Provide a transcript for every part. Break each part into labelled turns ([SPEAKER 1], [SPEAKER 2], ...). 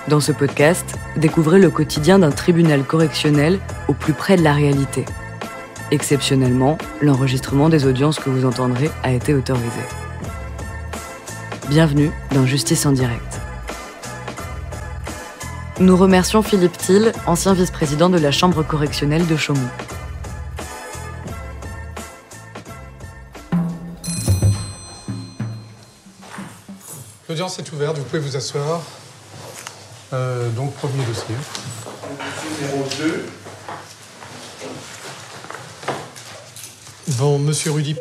[SPEAKER 1] Dans ce podcast, découvrez le quotidien d'un tribunal correctionnel au plus près de la réalité. Exceptionnellement, l'enregistrement des audiences que vous entendrez a été autorisé. Bienvenue dans Justice en direct. Nous remercions Philippe Thiel, ancien vice-président de la Chambre correctionnelle de Chaumont.
[SPEAKER 2] L'audience est ouverte, vous pouvez vous asseoir. Donc, premier dossier.
[SPEAKER 3] Numéro 2.
[SPEAKER 2] Bon, monsieur Rudy.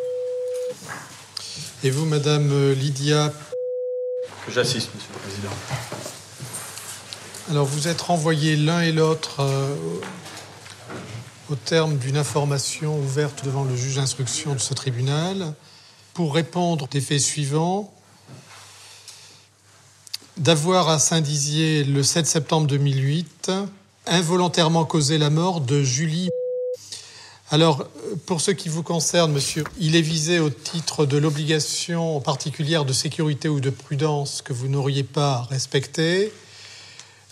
[SPEAKER 2] Et vous, madame Lydia.
[SPEAKER 3] J'assiste, monsieur le président.
[SPEAKER 2] Alors, vous êtes renvoyés l'un et l'autre au terme d'une information ouverte devant le juge d'instruction de ce tribunal pour répondre des faits suivants. D'avoir à Saint-Dizier, le 7 septembre 2008, involontairement causé la mort de Julie. Alors, pour ce qui vous concerne, monsieur, il est visé au titre de l'obligation particulière de sécurité ou de prudence que vous n'auriez pas respectée,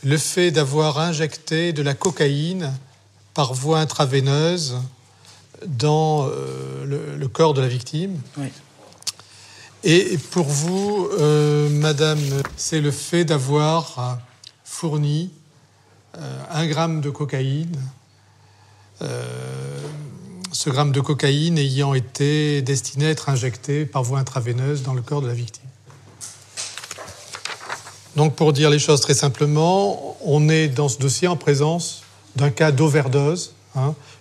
[SPEAKER 2] le fait d'avoir injecté de la cocaïne par voie intraveineuse dans le corps de la victime.
[SPEAKER 4] Oui.
[SPEAKER 2] Et pour vous, madame, c'est le fait d'avoir fourni 1 gramme de cocaïne, ce gramme de cocaïne ayant été destiné à être injecté par voie intraveineuse dans le corps de la victime. Donc, pour dire les choses très simplement, on est dans ce dossier en présence d'un cas d'overdose,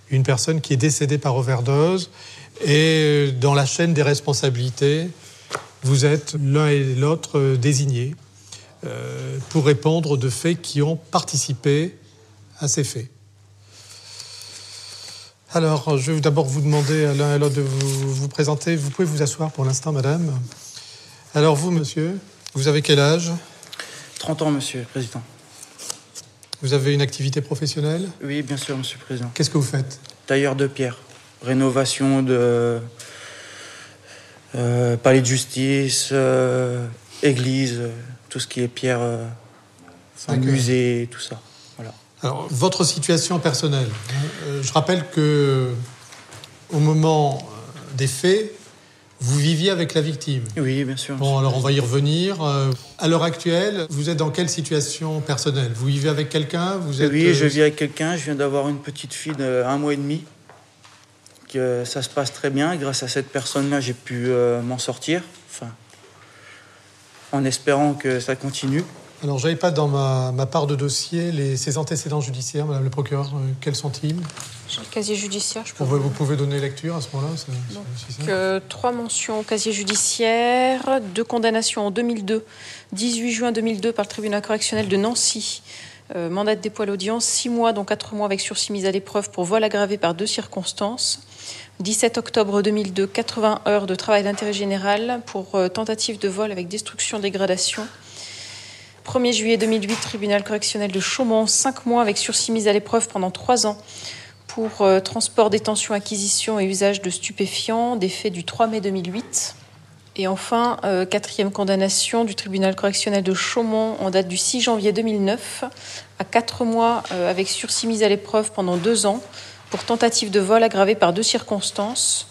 [SPEAKER 2] une personne qui est décédée par overdose, et dans la chaîne des responsabilités, vous êtes l'un et l'autre désignés pour répondre de faits qui ont participé à ces faits. Alors, je vais d'abord vous demander à l'un et l'autre de vous présenter. Vous pouvez vous asseoir pour l'instant, madame. Alors vous, monsieur, vous avez quel âge ?
[SPEAKER 4] 30 ans, monsieur le président.
[SPEAKER 2] Vous avez une activité professionnelle ?
[SPEAKER 4] Oui, bien sûr, monsieur le président.
[SPEAKER 2] Qu'est-ce que vous faites ?
[SPEAKER 4] Tailleur de pierre. Rénovation de palais de justice, église, tout ce qui est pierre, musée, tout ça. Voilà.
[SPEAKER 2] Alors, votre situation personnelle. Je rappelle que au moment des faits, vous viviez avec la victime.
[SPEAKER 4] Oui, bien sûr.
[SPEAKER 2] Bon, alors on va y revenir. À l'heure actuelle, vous êtes dans quelle situation personnelle ? Vous vivez avec quelqu'un ?
[SPEAKER 4] Oui, je vis avec quelqu'un. Je viens d'avoir une petite fille d'1 mois et demi. Que ça se passe très bien. Grâce à cette personne-là, j'ai pu m'en sortir. Enfin, en espérant que ça continue.
[SPEAKER 2] Alors, je n'avais pas dans ma part de dossier ces antécédents judiciaires, madame le procureur. Quels sont-ils ?
[SPEAKER 5] J'ai le casier judiciaire, je peux
[SPEAKER 2] Vous pouvez donner lecture à ce moment-là.
[SPEAKER 5] Donc, 3 mentions au casier judiciaire, 2 condamnations en 2002, 18 juin 2002 par le tribunal correctionnel de Nancy. Mandat de dépôt à l'audience, 6 mois, dont 4 mois avec sursis mis à l'épreuve pour vol aggravé par 2 circonstances. 17 octobre 2002, 80 heures de travail d'intérêt général pour tentative de vol avec destruction, dégradation. 1er juillet 2008, tribunal correctionnel de Chaumont, 5 mois avec sursis mis à l'épreuve pendant 3 ans pour transport, détention, acquisition et usage de stupéfiants, des faits du 3 mai 2008. Et enfin, 4e condamnation du tribunal correctionnel de Chaumont en date du 6 janvier 2009 à 4 mois avec sursis mis à l'épreuve pendant 2 ans pour tentative de vol aggravée par 2 circonstances.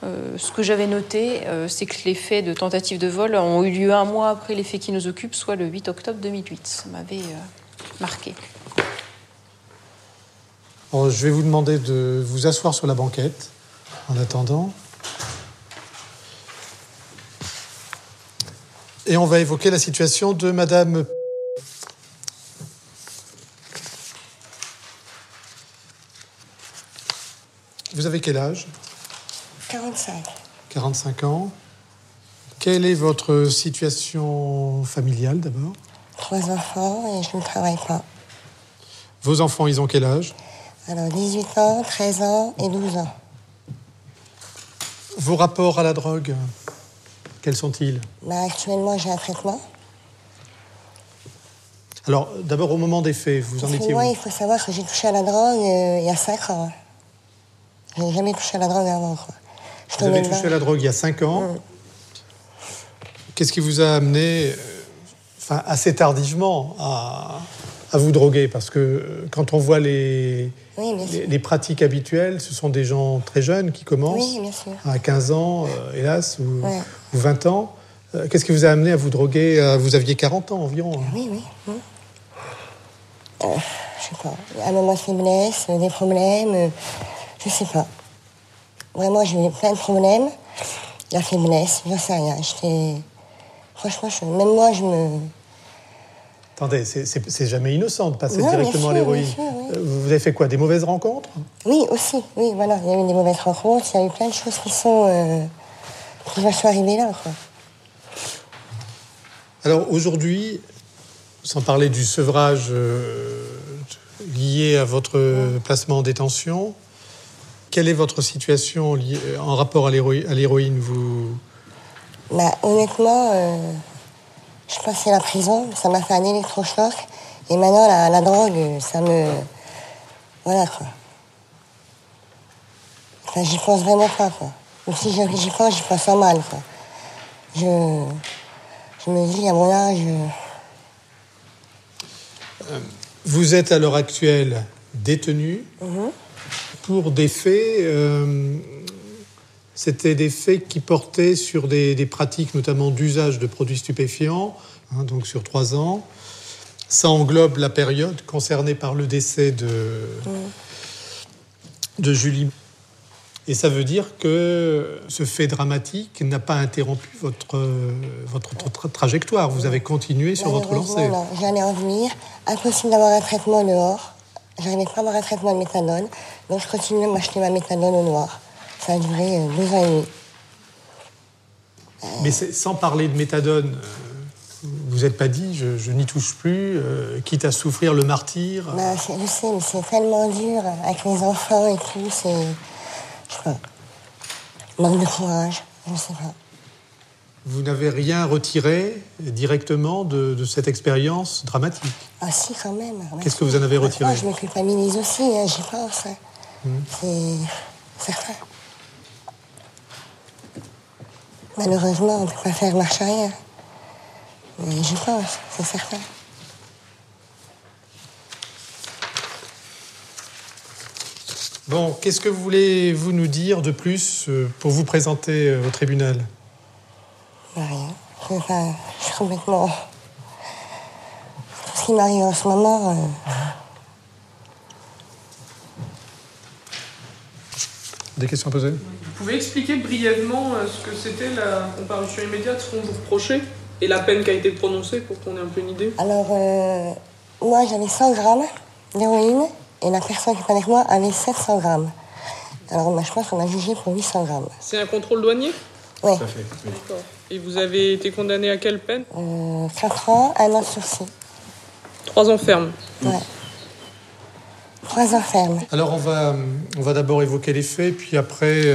[SPEAKER 5] Ce que j'avais noté, c'est que les faits de tentative de vol ont eu lieu 1 mois après les faits qui nous occupent, soit le 8 octobre 2008. Ça m'avait marqué.
[SPEAKER 2] Bon, je vais vous demander de vous asseoir sur la banquette en attendant. Et on va évoquer la situation de madame. Vous avez quel âge ?
[SPEAKER 6] 45.
[SPEAKER 2] 45 ans. Quelle est votre situation familiale d'abord ?
[SPEAKER 6] 3 enfants et je ne travaille pas.
[SPEAKER 2] Vos enfants, ils ont quel âge ?
[SPEAKER 6] Alors 18 ans, 13 ans et 12 ans.
[SPEAKER 2] Vos rapports à la drogue, quels sont-ils ?
[SPEAKER 6] Actuellement, j'ai un traitement.
[SPEAKER 2] Alors, d'abord, au moment des faits, vous en étiez où ?
[SPEAKER 6] Moi, il faut savoir que j'ai touché à la drogue il y a 5 ans. Je n'ai jamais touché à la drogue avant.
[SPEAKER 2] Vous avez touché à la drogue il y a 5 ans. Qu'est-ce qui vous a amené enfin, assez tardivement à vous droguer, parce que quand on voit les pratiques habituelles, ce sont des gens très jeunes qui commencent,
[SPEAKER 6] oui, bien sûr.
[SPEAKER 2] À 15 ans, hélas, ou 20 ans. Qu'est-ce qui vous a amené à vous droguer? Vous aviez 40 ans environ.
[SPEAKER 6] Oui. Je sais pas. Un moment de faiblesse, des problèmes, je sais pas. Vraiment, j'ai eu plein de problèmes. La faiblesse, j'en sais rien. Franchement, même moi, je me...
[SPEAKER 2] Attendez, c'est jamais innocent de passer
[SPEAKER 6] Non,
[SPEAKER 2] directement à l'héroïne.
[SPEAKER 6] Oui.
[SPEAKER 2] Vous avez fait quoi? Des mauvaises rencontres?
[SPEAKER 6] Oui, aussi. Oui, voilà. Il y a eu des mauvaises rencontres. Il y a eu plein de choses qui sont arrivées là, quoi.
[SPEAKER 2] Alors aujourd'hui, sans parler du sevrage lié à votre placement en détention, quelle est votre situation en rapport à l'héroïne, vous?
[SPEAKER 6] Honnêtement, je passais la prison, ça m'a fait un électrochoc. Et maintenant, la drogue, ça me... Voilà, quoi. Enfin, j'y pense vraiment pas, quoi. Ou si j'y pense en mal, quoi. Je me dis, à mon âge...
[SPEAKER 2] Vous êtes à l'heure actuelle détenu pour des faits... C'était des faits qui portaient sur des pratiques, notamment d'usage de produits stupéfiants, donc sur 3 ans. Ça englobe la période concernée par le décès de Julie. Et ça veut dire que ce fait dramatique n'a pas interrompu votre trajectoire. Vous avez continué sur votre lancée.
[SPEAKER 6] Non, j'allais en venir. Impossible d'avoir un traitement dehors. J'arrivais pas à avoir un traitement de méthadone. Donc je continuais à m'acheter ma méthadone au noir. Ça a duré 2 ans et demi.
[SPEAKER 2] Mais sans parler de méthadone, vous n'êtes pas dit je n'y touche plus, quitte à souffrir le martyre.
[SPEAKER 6] Je sais, mais c'est tellement dur avec les enfants et tout. Je sais pas. Manque de courage, je sais pas.
[SPEAKER 2] Vous n'avez rien retiré directement de cette expérience dramatique?
[SPEAKER 6] Ah si, quand même.
[SPEAKER 2] Qu'est-ce que vous en avez retiré?
[SPEAKER 6] Moi, je me culpabilise aussi, j'y pense. C'est certain. Malheureusement, on ne peut pas faire marche arrière. Mais j'y pense, c'est certain.
[SPEAKER 2] Bon, qu'est-ce que voulez-vous nous dire de plus pour vous présenter au tribunal?
[SPEAKER 6] Rien. Je suis complètement... Tout ce qui m'arrive en ce moment...
[SPEAKER 2] Des questions à poser?
[SPEAKER 7] Vous pouvez expliquer brièvement ce que c'était la comparution immédiate, ce qu'on vous reprochait, et la peine qui a été prononcée pour qu'on ait un peu une idée?
[SPEAKER 6] Alors, moi, j'avais 100 grammes d'héroïne, et la personne qui était avec moi avait 700 grammes. Alors, moi, je pense qu'on a jugé pour 800 grammes.
[SPEAKER 7] C'est un contrôle douanier?
[SPEAKER 6] Oui.
[SPEAKER 2] Tout à fait, oui.
[SPEAKER 7] D'accord. Et vous avez été condamné à quelle peine?
[SPEAKER 6] 4 ans, 1 an de sursis.
[SPEAKER 7] 3 ans ferme.
[SPEAKER 6] Ouais. 3 ans ferme.
[SPEAKER 2] Alors, on va d'abord évoquer les faits, puis après,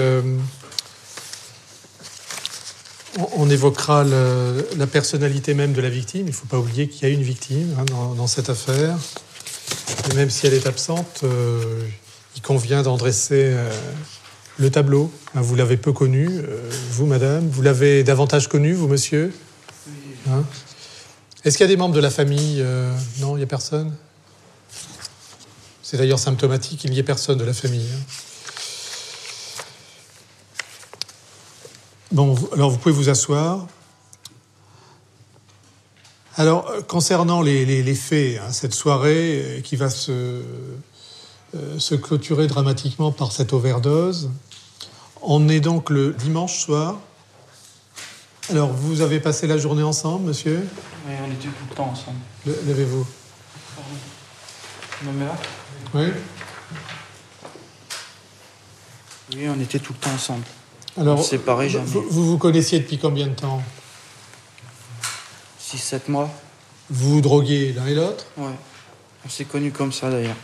[SPEAKER 2] on évoquera la personnalité même de la victime. Il ne faut pas oublier qu'il y a une victime dans cette affaire. Et même si elle est absente, il convient d'en dresser le tableau. Vous l'avez peu connu, vous, madame. Vous l'avez davantage connu, vous, monsieur? Oui. Est-ce qu'il y a des membres de la famille? Non, il n'y a personne? C'est d'ailleurs symptomatique, il n'y ait personne de la famille. Bon, alors vous pouvez vous asseoir. Alors, concernant les faits, cette soirée qui va se clôturer dramatiquement par cette overdose, on est donc le dimanche soir. Alors, vous avez passé la journée ensemble, monsieur?
[SPEAKER 4] Oui, on était tout le temps ensemble.
[SPEAKER 2] Levez-vous.
[SPEAKER 4] Non, mais là?
[SPEAKER 2] Oui.
[SPEAKER 4] Oui, on était tout le temps ensemble.
[SPEAKER 2] Alors,
[SPEAKER 4] séparés jamais.
[SPEAKER 2] Vous connaissiez depuis combien de temps?
[SPEAKER 4] 6-7 mois.
[SPEAKER 2] Vous vous droguiez l'un et l'autre?
[SPEAKER 4] Ouais. On s'est connus comme ça, d'ailleurs.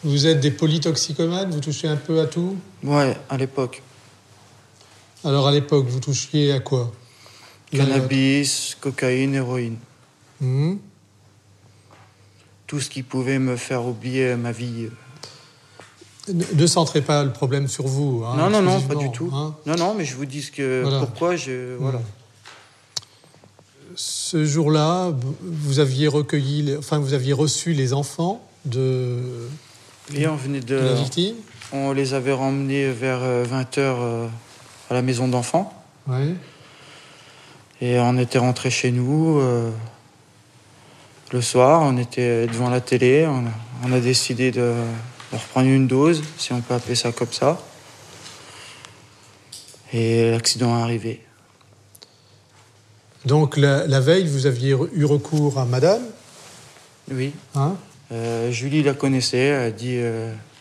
[SPEAKER 2] Vous êtes des polytoxicomanes? Vous touchez un peu à tout?
[SPEAKER 4] Ouais, à l'époque.
[SPEAKER 2] Alors, à l'époque, vous touchiez à quoi?
[SPEAKER 4] Cannabis, cocaïne, héroïne.
[SPEAKER 2] Mmh.
[SPEAKER 4] Tout ce qui pouvait me faire oublier ma vie.
[SPEAKER 2] Ne centrez pas le problème sur vous.
[SPEAKER 4] Non, pas du tout. Non, mais je vous dis
[SPEAKER 2] voilà.
[SPEAKER 4] pourquoi voilà.
[SPEAKER 2] ce jour-là, vous aviez reçu les enfants de
[SPEAKER 4] Et on venait de
[SPEAKER 2] la victime.
[SPEAKER 4] On les avait ramenés vers 20h à la maison d'enfants.
[SPEAKER 2] Ouais.
[SPEAKER 4] Et on était rentrés chez nous le soir. On était devant la télé. On a décidé de reprendre une dose, si on peut appeler ça comme ça. Et l'accident est arrivé.
[SPEAKER 2] Donc la veille, vous aviez eu recours à madame,
[SPEAKER 4] Oui.
[SPEAKER 2] hein?
[SPEAKER 4] Julie la connaissait. Elle a dit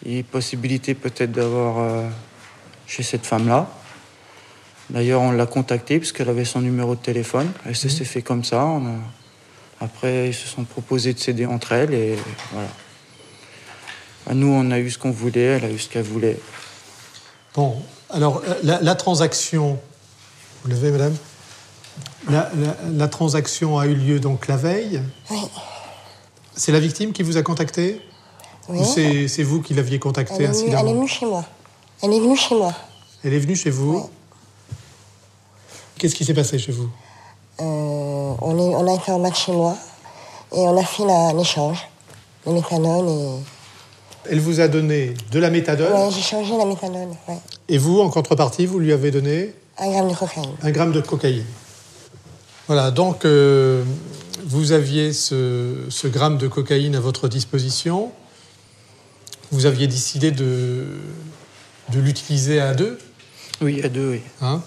[SPEAKER 4] il y a possibilité peut-être d'avoir chez cette femme-là. D'ailleurs, on l'a contactée puisqu'elle avait son numéro de téléphone. Et ça s'est fait comme ça. Après, ils se sont proposés de s'aider entre elles. Et voilà. Nous, on a eu ce qu'on voulait. Elle a eu ce qu'elle voulait.
[SPEAKER 2] Bon, alors la transaction, vous levez, madame, la transaction a eu lieu donc la veille.
[SPEAKER 6] Oui.
[SPEAKER 2] C'est la victime qui vous a contacté?
[SPEAKER 6] Oui.
[SPEAKER 2] Ou c'est vous qui l'aviez contactée
[SPEAKER 6] Elle est
[SPEAKER 2] incidemment?
[SPEAKER 6] venue chez moi. Elle est venue chez moi.
[SPEAKER 2] Elle est venue chez vous?
[SPEAKER 6] Oui.
[SPEAKER 2] Qu'est-ce qui s'est passé chez vous?
[SPEAKER 6] On a été en match chez moi et on a fait l'échange, le méthanol et...
[SPEAKER 2] Elle vous a donné de la méthadone?
[SPEAKER 6] Oui, j'ai changé la méthanol, ouais.
[SPEAKER 2] Et vous, en contrepartie, vous lui avez donné
[SPEAKER 6] 1 gramme de cocaïne.
[SPEAKER 2] 1 gramme de cocaïne. Voilà, donc vous aviez ce gramme de cocaïne à votre disposition. Vous aviez décidé de l'utiliser à deux,
[SPEAKER 4] Oui, à deux, oui.
[SPEAKER 2] hein,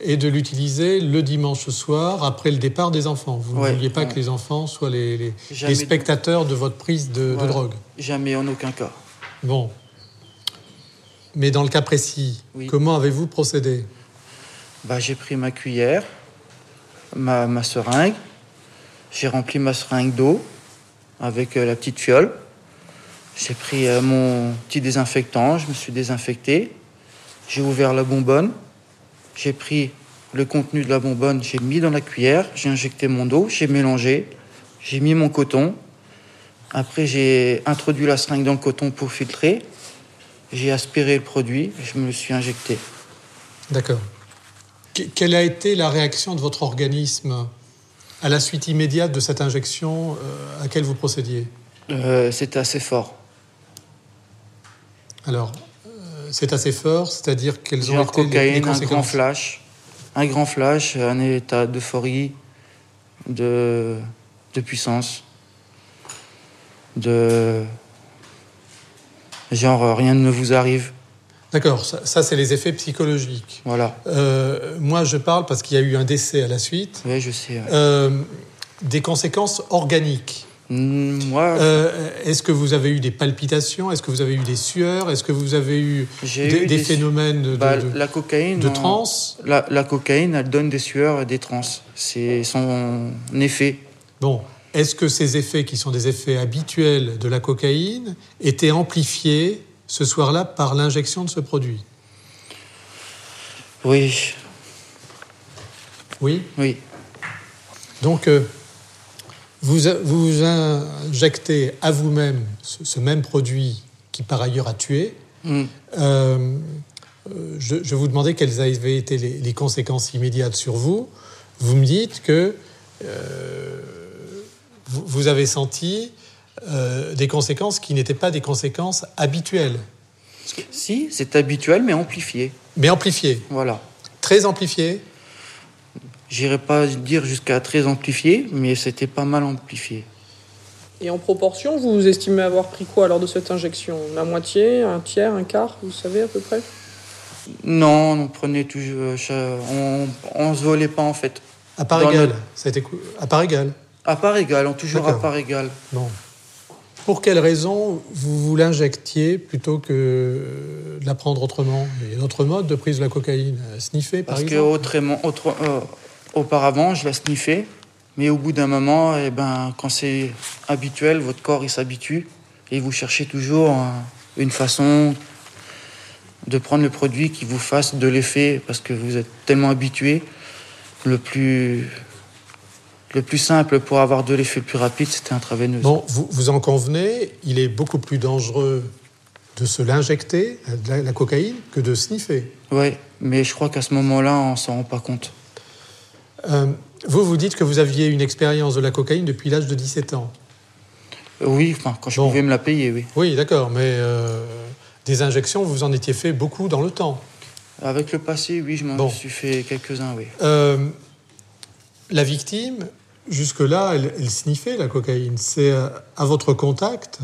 [SPEAKER 2] et de l'utiliser le dimanche soir après le départ des enfants. Vous ne vouliez pas que les enfants soient les spectateurs de votre prise de drogue.
[SPEAKER 4] Jamais, en aucun cas.
[SPEAKER 2] Bon. Mais dans le cas précis,
[SPEAKER 4] Oui.
[SPEAKER 2] comment avez-vous procédé?
[SPEAKER 4] J'ai pris ma cuillère, ma seringue. J'ai rempli ma seringue d'eau avec la petite fiole. J'ai pris mon petit désinfectant, je me suis désinfecté. J'ai ouvert la bonbonne. J'ai pris le contenu de la bonbonne, j'ai mis dans la cuillère. J'ai injecté mon eau, j'ai mélangé. J'ai mis mon coton. Après, j'ai introduit la seringue dans le coton pour filtrer. J'ai aspiré le produit et je me le suis injecté.
[SPEAKER 2] D'accord. Quelle a été la réaction de votre organisme à la suite immédiate de cette injection à laquelle vous procédiez?
[SPEAKER 4] C'était assez fort.
[SPEAKER 2] Alors, c'est assez fort, c'est-à-dire quelles
[SPEAKER 4] J'ai
[SPEAKER 2] ont
[SPEAKER 4] en
[SPEAKER 2] été les
[SPEAKER 4] cocaïne,
[SPEAKER 2] conséquences?
[SPEAKER 4] un grand flash, un état d'euphorie, de puissance, genre rien ne vous arrive.
[SPEAKER 2] D'accord, ça c'est les effets psychologiques.
[SPEAKER 4] Voilà.
[SPEAKER 2] Moi, je parle parce qu'il y a eu un décès à la suite.
[SPEAKER 4] Oui, je sais. Ouais.
[SPEAKER 2] Des conséquences organiques.
[SPEAKER 4] Moi,
[SPEAKER 2] Est-ce que vous avez eu des palpitations? Est-ce que vous avez eu des sueurs? Est-ce que vous avez eu des phénomènes
[SPEAKER 4] la cocaïne,
[SPEAKER 2] de transe?
[SPEAKER 4] La cocaïne, elle donne des sueurs et des transes. C'est son effet.
[SPEAKER 2] Bon, est-ce que ces effets, qui sont des effets habituels de la cocaïne, étaient amplifiés ce soir-là par l'injection de ce produit?
[SPEAKER 4] Oui.
[SPEAKER 2] Oui?
[SPEAKER 4] Oui.
[SPEAKER 2] Donc, vous injectez à vous-même ce même produit qui, par ailleurs, a tué. Je vous demandais quelles avaient été les conséquences immédiates sur vous. Vous me dites que vous avez senti des conséquences qui n'étaient pas des conséquences habituelles.
[SPEAKER 4] Si, c'est habituel, mais amplifié.
[SPEAKER 2] Mais amplifiées.
[SPEAKER 4] Voilà.
[SPEAKER 2] Très amplifiées.
[SPEAKER 4] J'irai pas dire jusqu'à très amplifié, mais c'était pas mal amplifié.
[SPEAKER 7] Et en proportion, vous estimez avoir pris quoi lors de cette injection? La moitié, un tiers, un quart, vous savez à peu près?
[SPEAKER 4] Non, on prenait toujours... on se volait pas, en fait.
[SPEAKER 2] À part égale. Ça a été à part égale.
[SPEAKER 4] À part égale, toujours à part égale.
[SPEAKER 2] Bon. Pour quelle raison vous l'injectiez plutôt que de la prendre autrement? Il y a d'autres modes de prise de la cocaïne. Sniffer, par exemple?
[SPEAKER 4] Parce que auparavant, je la sniffais, mais au bout d'un moment, quand c'est habituel, votre corps il s'habitue et vous cherchez toujours une façon de prendre le produit qui vous fasse de l'effet, parce que vous êtes tellement habitué. Le plus simple pour avoir de l'effet le plus rapide, c'était intraveineuse.
[SPEAKER 2] Bon, vous en convenez, il est beaucoup plus dangereux de se l'injecter, la cocaïne, que de sniffer.
[SPEAKER 4] Oui, mais je crois qu'à ce moment-là, on ne s'en rend pas compte.
[SPEAKER 2] Vous dites que vous aviez une expérience de la cocaïne depuis l'âge de 17 ans.
[SPEAKER 4] Oui, enfin, quand je pouvais me la payer, oui.
[SPEAKER 2] Oui, d'accord, mais des injections, vous en étiez fait beaucoup dans le temps.
[SPEAKER 4] Avec le passé, oui, je m'en suis fait quelques-uns, oui.
[SPEAKER 2] La victime, jusque-là, elle sniffait la cocaïne. C'est à votre contact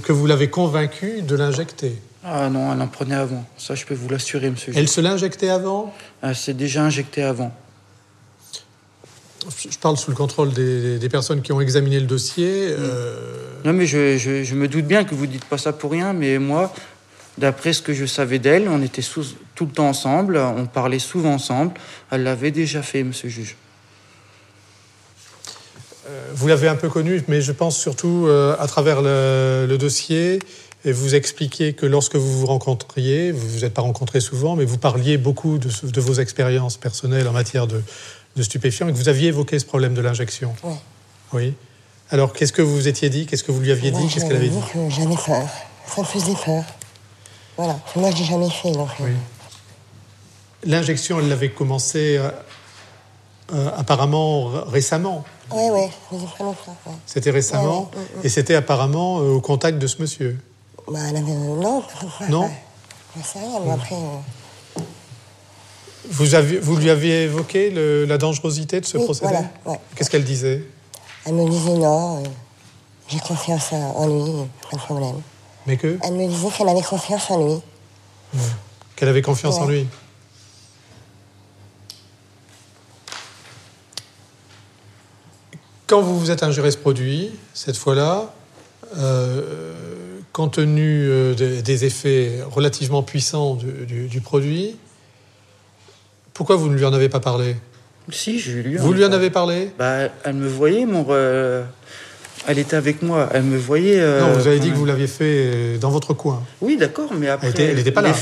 [SPEAKER 2] que vous l'avez convaincue de l'injecter.
[SPEAKER 4] Ah non, elle en prenait avant. Ça, je peux vous l'assurer, monsieur.
[SPEAKER 2] Elle se l'injectait avant ?
[SPEAKER 4] Elle s'est déjà injectée avant.
[SPEAKER 2] Je parle sous le contrôle des personnes qui ont examiné le dossier.
[SPEAKER 4] Non, mais je me doute bien que vous ne dites pas ça pour rien, mais moi, d'après ce que je savais d'elle, on était tout le temps ensemble, on parlait souvent ensemble. Elle l'avait déjà fait, monsieur le juge.
[SPEAKER 2] Vous l'avez un peu connue, mais je pense surtout à travers le dossier. Et vous expliquiez que lorsque vous vous rencontriez, vous ne vous êtes pas rencontrés souvent, mais vous parliez beaucoup de vos expériences personnelles en matière de stupéfiants et que vous aviez évoqué ce problème de l'injection.
[SPEAKER 6] Oui.
[SPEAKER 2] Oui. Alors, qu'est-ce que vous vous étiez dit ? Qu'est-ce que vous lui aviez dit ? Qu'est-ce qu'elle avait dit ?
[SPEAKER 6] Que j'avais peur. Ça me faisait peur. Voilà. Moi, je l'ai jamais fait, donc...
[SPEAKER 2] Oui. L'injection, elle l'avait commencé apparemment récemment.
[SPEAKER 6] Oui, ça faisait pas longtemps. Ouais.
[SPEAKER 2] C'était récemment, et c'était apparemment au contact de ce monsieur.
[SPEAKER 6] Bah, elle avait... Non.
[SPEAKER 2] Non ?
[SPEAKER 6] Je sais rien, mais après...
[SPEAKER 2] Vous lui aviez évoqué la dangerosité de ce procédé ?
[SPEAKER 6] Voilà, ouais.
[SPEAKER 2] Qu'est-ce qu'elle disait ?
[SPEAKER 6] Elle me disait non, j'ai confiance en lui, pas de problème.
[SPEAKER 2] Mais que ?
[SPEAKER 6] Elle me disait qu'elle avait confiance en lui.
[SPEAKER 2] Qu'elle avait confiance en lui. Quand vous vous êtes ingéré ce produit, cette fois-là, compte tenu des effets relativement puissants du produit, pourquoi vous ne lui en avez pas parlé ?
[SPEAKER 4] Si, je lui
[SPEAKER 2] Vous lui en avez parlé ?
[SPEAKER 4] Bah, elle me voyait, elle était avec moi, elle me voyait...
[SPEAKER 2] Non, vous avez dit que vous l'aviez fait dans votre coin.
[SPEAKER 4] Oui, d'accord, mais après...
[SPEAKER 2] Elle n'était pas là.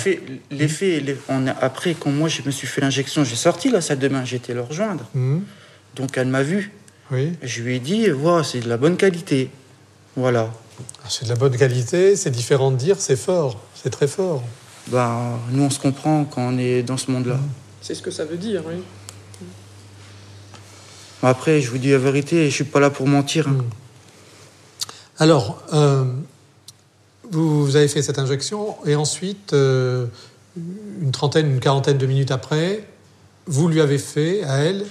[SPEAKER 4] Après, quand moi je me suis fait l'injection, j'ai sorti la salle de bain, j'étais le rejoindre. Donc elle m'a vu.
[SPEAKER 2] Oui.
[SPEAKER 4] Je lui ai dit, wow, c'est de la bonne qualité. Voilà.
[SPEAKER 2] C'est de la bonne qualité, c'est différent de dire, c'est fort, c'est très fort.
[SPEAKER 4] Bah, nous, on se comprend quand on est dans ce monde-là.
[SPEAKER 7] C'est ce que ça veut dire, oui.
[SPEAKER 4] Après, je vous dis la vérité, je ne suis pas là pour mentir.
[SPEAKER 2] Alors, vous avez fait cette injection, et ensuite, une quarantaine de minutes après, vous lui avez fait, à elle,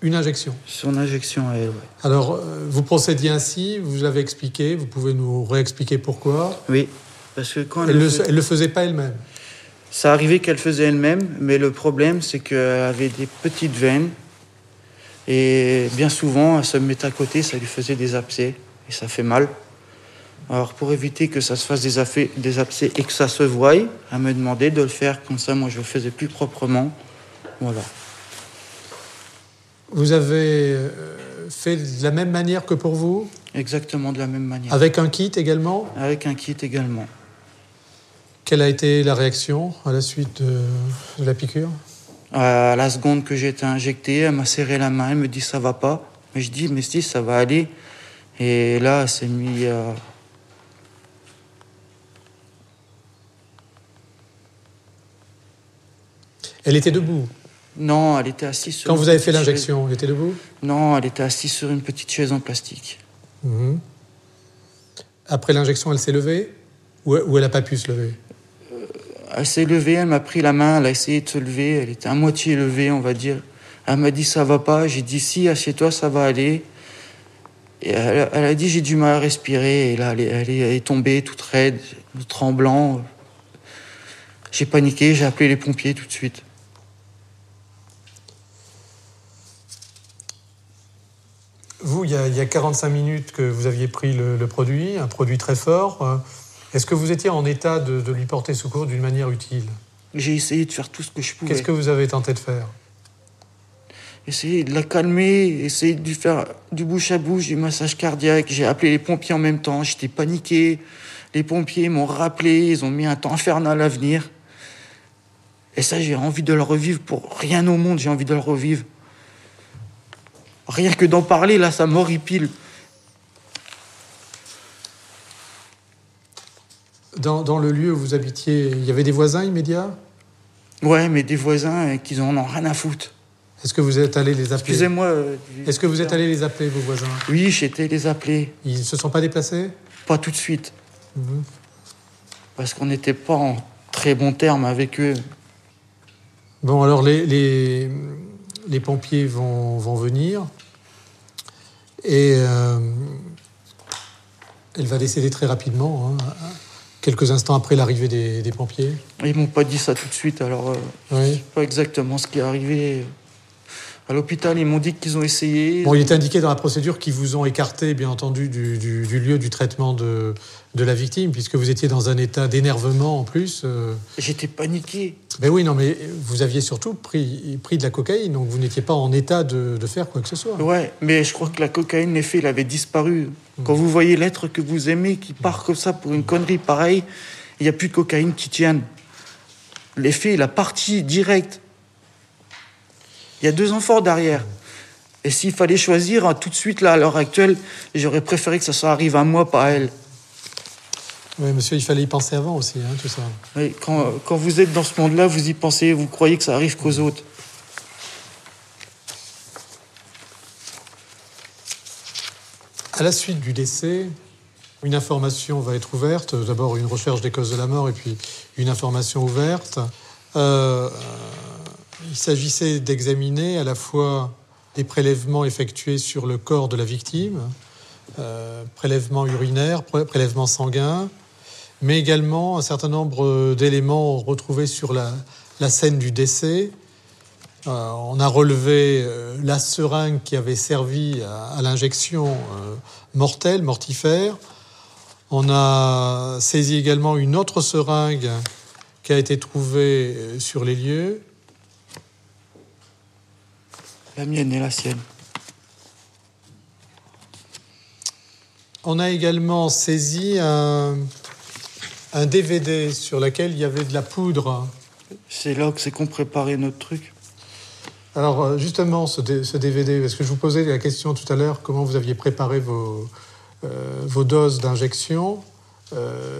[SPEAKER 2] une injection.
[SPEAKER 4] Son injection à elle, oui.
[SPEAKER 2] Alors, vous procédiez ainsi, vous l'avez expliqué, vous pouvez nous réexpliquer pourquoi.
[SPEAKER 4] Oui, parce que quand
[SPEAKER 2] elle ne le faisait pas elle-même.
[SPEAKER 4] Ça arrivait qu'elle faisait elle-même, mais le problème, c'est qu'elle avait des petites veines. Et bien souvent, elle se mettait à côté, ça lui faisait des abcès. Et ça fait mal. Alors, pour éviter que ça se fasse des abcès et que ça se voie, elle me demandait de le faire comme ça. Moi, je le faisais plus proprement. Voilà.
[SPEAKER 2] Vous avez fait de la même manière que pour vous ?
[SPEAKER 4] Exactement de la même manière.
[SPEAKER 2] Avec un kit également ?
[SPEAKER 4] Avec un kit également.
[SPEAKER 2] Quelle a été la réaction à la suite de la piqûre ?
[SPEAKER 4] À la seconde que j'ai été injecté, elle m'a serré la main, elle me dit ça va pas. Mais je dis mais si, ça va aller. Et là, elle s'est mise à...
[SPEAKER 2] Elle était debout ?
[SPEAKER 4] Non, elle était assise sur...
[SPEAKER 2] Quand vous avez fait l'injection, elle était debout ?
[SPEAKER 4] Non, elle était assise sur une petite chaise en plastique.
[SPEAKER 2] Après l'injection, elle s'est levée ? Ou elle n'a pas pu se lever ?
[SPEAKER 4] Elle s'est levée, elle m'a pris la main, elle a essayé de se lever, elle était à moitié levée, on va dire. Elle m'a dit ça va pas, j'ai dit si, assieds-toi, ça va aller. Et elle a dit j'ai du mal à respirer, et là elle est tombée toute raide, tremblant. J'ai paniqué, j'ai appelé les pompiers tout de suite.
[SPEAKER 2] Vous, il y a 45 minutes que vous aviez pris le produit, un produit très fort. Est-ce que vous étiez en état de lui porter secours d'une manière utile ?
[SPEAKER 4] J'ai essayé de faire tout ce que je pouvais.
[SPEAKER 2] Qu'est-ce que vous avez tenté de faire ?
[SPEAKER 4] Essayer de la calmer, essayer de lui faire du bouche à bouche, du massage cardiaque. J'ai appelé les pompiers en même temps, j'étais paniqué. Les pompiers m'ont rappelé, ils ont mis un temps infernal à venir. Et ça, j'ai envie de le revivre pour rien au monde, j'ai envie de le revivre. Rien que d'en parler, là, ça m'horripile.
[SPEAKER 2] Dans le lieu où vous habitiez, il y avait des voisins immédiats ?
[SPEAKER 4] Ouais, mais des voisins qui en ont rien à foutre.
[SPEAKER 2] Est-ce que vous êtes allé les appeler?
[SPEAKER 4] Excusez-moi.
[SPEAKER 2] Est-ce que vous êtes allé les appeler, vos voisins?
[SPEAKER 4] Oui, j'ai été les appeler.
[SPEAKER 2] Ils ne se sont pas déplacés?
[SPEAKER 4] Pas tout de suite.
[SPEAKER 2] Mhm.
[SPEAKER 4] Parce qu'on n'était pas en très bons termes avec eux.
[SPEAKER 2] Bon, alors les pompiers vont venir et elle va décéder très rapidement, hein, quelques instants après l'arrivée des pompiers.
[SPEAKER 4] Ils m'ont pas dit ça tout de suite, alors je
[SPEAKER 2] Oui.
[SPEAKER 4] sais pas exactement ce qui est arrivé. À l'hôpital, ils m'ont dit qu'ils ont essayé.
[SPEAKER 2] Bon, il est indiqué dans la procédure qu'ils vous ont écarté, bien entendu, du lieu du traitement de la victime, puisque vous étiez dans un état d'énervement en plus.
[SPEAKER 4] J'étais paniqué.
[SPEAKER 2] Mais oui, non, mais vous aviez surtout pris de la cocaïne, donc vous n'étiez pas en état de faire quoi que ce soit.
[SPEAKER 4] Ouais, mais je crois que la cocaïne, l'effet, il avait disparu. Quand vous voyez l'être que vous aimez qui part comme ça pour une connerie pareille, il n'y a plus de cocaïne qui tienne. L'effet, il a parti direct. Il y a 2 enfants derrière. Et s'il fallait choisir, hein, tout de suite, là, à l'heure actuelle, j'aurais préféré que ça arrive à moi, pas à elle.
[SPEAKER 2] Oui, monsieur, il fallait y penser avant aussi, hein, tout ça.
[SPEAKER 4] Oui, quand vous êtes dans ce monde-là, vous y pensez, vous croyez que ça arrive qu'aux autres.
[SPEAKER 2] À la suite du décès, une information va être ouverte. D'abord, une recherche des causes de la mort et puis une information ouverte. Il s'agissait d'examiner à la fois des prélèvements effectués sur le corps de la victime, prélèvements urinaires, prélèvements sanguins, mais également un certain nombre d'éléments retrouvés sur la scène du décès. On a relevé la seringue qui avait servi à l'injection mortelle, mortifère. On a saisi également une autre seringue qui a été trouvée sur les lieux.
[SPEAKER 4] La mienne et la sienne.
[SPEAKER 2] On a également saisi un DVD sur lequel il y avait de la poudre.
[SPEAKER 4] C'est là que c'est qu'on préparait notre truc.
[SPEAKER 2] Alors justement, ce DVD, parce que je vous posais la question tout à l'heure, comment vous aviez préparé vos doses d'injection.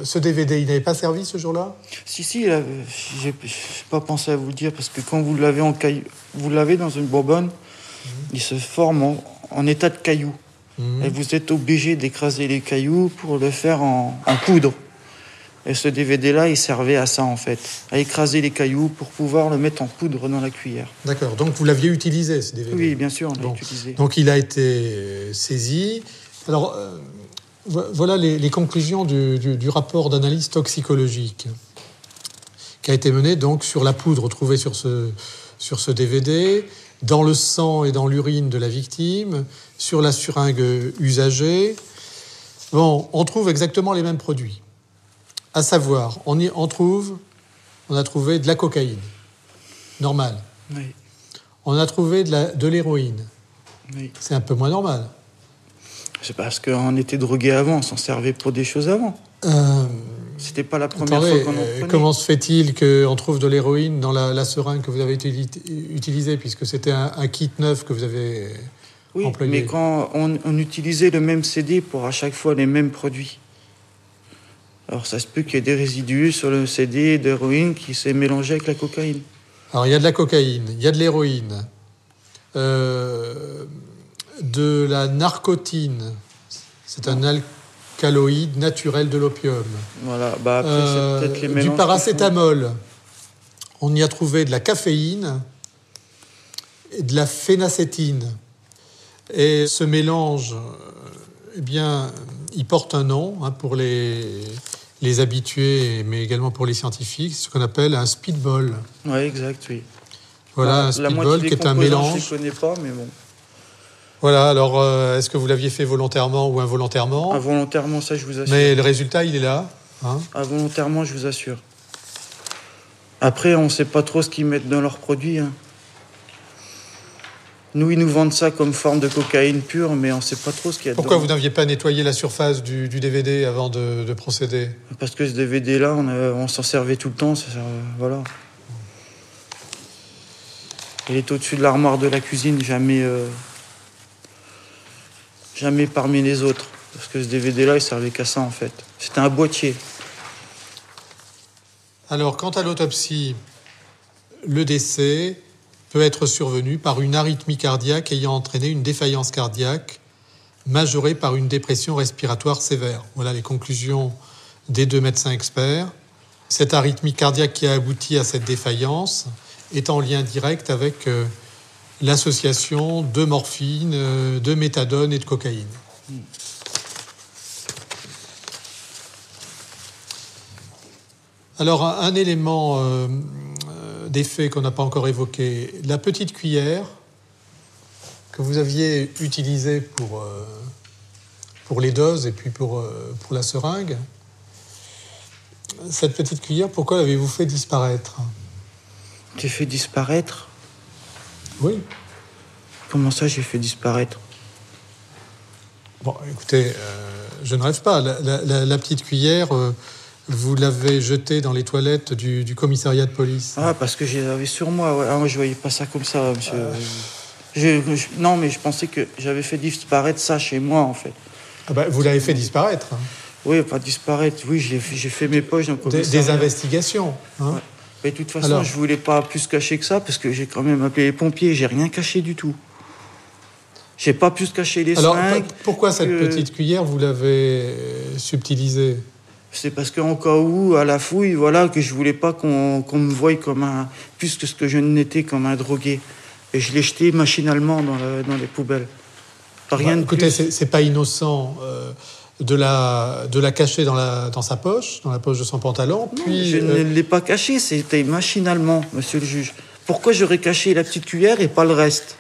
[SPEAKER 2] Ce DVD, il n'avait pas servi ce jour-là?
[SPEAKER 4] Si, j'ai pas pensé à vous le dire, parce que quand vous l'avez vous l'avez dans une bonbonne, il se forme en état de cailloux. Et vous êtes obligé d'écraser les cailloux pour le faire en poudre. Et ce DVD-là, il servait à ça, en fait, à écraser les cailloux pour pouvoir le mettre en poudre dans la cuillère.
[SPEAKER 2] D'accord, donc vous l'aviez utilisé, ce DVD?
[SPEAKER 4] Oui, bien sûr, on l'a utilisé.
[SPEAKER 2] Donc il a été saisi. Alors, voilà les conclusions du rapport d'analyse toxicologique qui a été mené donc sur la poudre trouvée sur ce DVD, dans le sang et dans l'urine de la victime, sur la seringue usagée. Bon, on trouve exactement les mêmes produits. À savoir, on a trouvé de la cocaïne, normale.
[SPEAKER 4] Oui.
[SPEAKER 2] On a trouvé de l'héroïne.
[SPEAKER 4] Oui.
[SPEAKER 2] C'est un peu moins normal.
[SPEAKER 4] C'est parce qu'on était drogués avant, on s'en servait pour des choses avant. C'était pas la première fois qu'on en prenait.
[SPEAKER 2] Comment se fait-il qu'on trouve de l'héroïne dans la seringue que vous avez utilisée, puisque c'était un kit neuf que vous avez employé?
[SPEAKER 4] Mais quand on utilisait le même CD pour à chaque fois les mêmes produits. Alors ça se peut qu'il y ait des résidus sur le CD d'héroïne qui s'est mélangé avec la cocaïne.
[SPEAKER 2] Alors il y a de la cocaïne, il y a de l'héroïne, de la narcotine, c'est un alcaloïde naturel de l'opium.
[SPEAKER 4] Voilà, après c'est peut-être les mélanges.
[SPEAKER 2] Du paracétamol, on y a trouvé de la caféine et de la phénacétine. Et ce mélange, eh bien, il porte un nom pour les habitués, mais également pour les scientifiques, c'est ce qu'on appelle un speedball.
[SPEAKER 4] Oui, exact, oui.
[SPEAKER 2] Voilà, un speedball qui est un mélange.
[SPEAKER 4] Je ne connais pas, mais bon.
[SPEAKER 2] Voilà, alors est-ce que vous l'aviez fait volontairement ou involontairement?
[SPEAKER 4] Involontairement, ça je vous assure.
[SPEAKER 2] Mais le résultat, il est là.
[SPEAKER 4] Involontairement, je vous assure. Après, on ne sait pas trop ce qu'ils mettent dans leurs produits. Nous, ils nous vendent ça comme forme de cocaïne pure, mais on ne sait pas trop ce qu'il y a dedans.
[SPEAKER 2] Pourquoi vous n'aviez pas nettoyé la surface du DVD avant de procéder?
[SPEAKER 4] Parce que ce DVD-là, on s'en servait tout le temps. Voilà. Il est au-dessus de l'armoire de la cuisine, jamais parmi les autres. Parce que ce DVD-là, il servait qu'à ça, en fait. C'était un boîtier.
[SPEAKER 2] Alors, quant à l'autopsie, le décès peut être survenue par une arythmie cardiaque ayant entraîné une défaillance cardiaque majorée par une dépression respiratoire sévère. Voilà les conclusions des 2 médecins experts. Cette arythmie cardiaque qui a abouti à cette défaillance est en lien direct avec l'association de morphine, de méthadone et de cocaïne. Alors, un élément des faits qu'on n'a pas encore évoqué, la petite cuillère que vous aviez utilisée pour les doses et puis pour la seringue, cette petite cuillère, pourquoi l'avez-vous fait disparaître?
[SPEAKER 4] J'ai fait disparaître?
[SPEAKER 2] Oui.
[SPEAKER 4] Comment ça, j'ai fait disparaître?
[SPEAKER 2] Bon, écoutez, je ne rêve pas. La petite cuillère, vous l'avez jetée dans les toilettes du commissariat de police.
[SPEAKER 4] Ah, parce que je l'avais sur moi. Ouais. Ah, moi, je voyais pas ça comme ça, monsieur. Non, mais je pensais que j'avais fait disparaître ça chez moi, en fait.
[SPEAKER 2] Ah bah, vous l'avez fait disparaître.
[SPEAKER 4] Oui, pas disparaître. Oui, j'ai fait mes poches dans le commissariat.
[SPEAKER 2] Des investigations. Hein.
[SPEAKER 4] Ouais. Mais de toute façon,
[SPEAKER 2] Alors,
[SPEAKER 4] je voulais pas plus cacher que ça, parce que j'ai quand même appelé les pompiers. J'ai rien caché du tout. J'ai pas pu cacher les
[SPEAKER 2] alors,
[SPEAKER 4] seringues.
[SPEAKER 2] Pourquoi cette petite cuillère, vous l'avez subtilisée?
[SPEAKER 4] C'est parce qu'en cas où, à la fouille, voilà, que je voulais pas qu'on me voie comme plus que ce que je n'étais, comme un drogué. Et je l'ai jeté machinalement dans les poubelles. Pas rien de
[SPEAKER 2] écoutez,
[SPEAKER 4] plus.
[SPEAKER 2] c'est pas innocent de la cacher dans sa poche, dans la poche de son pantalon.
[SPEAKER 4] Non,
[SPEAKER 2] puis,
[SPEAKER 4] je ne l'ai pas caché, c'était machinalement, monsieur le juge. Pourquoi j'aurais caché la petite cuillère et pas le reste?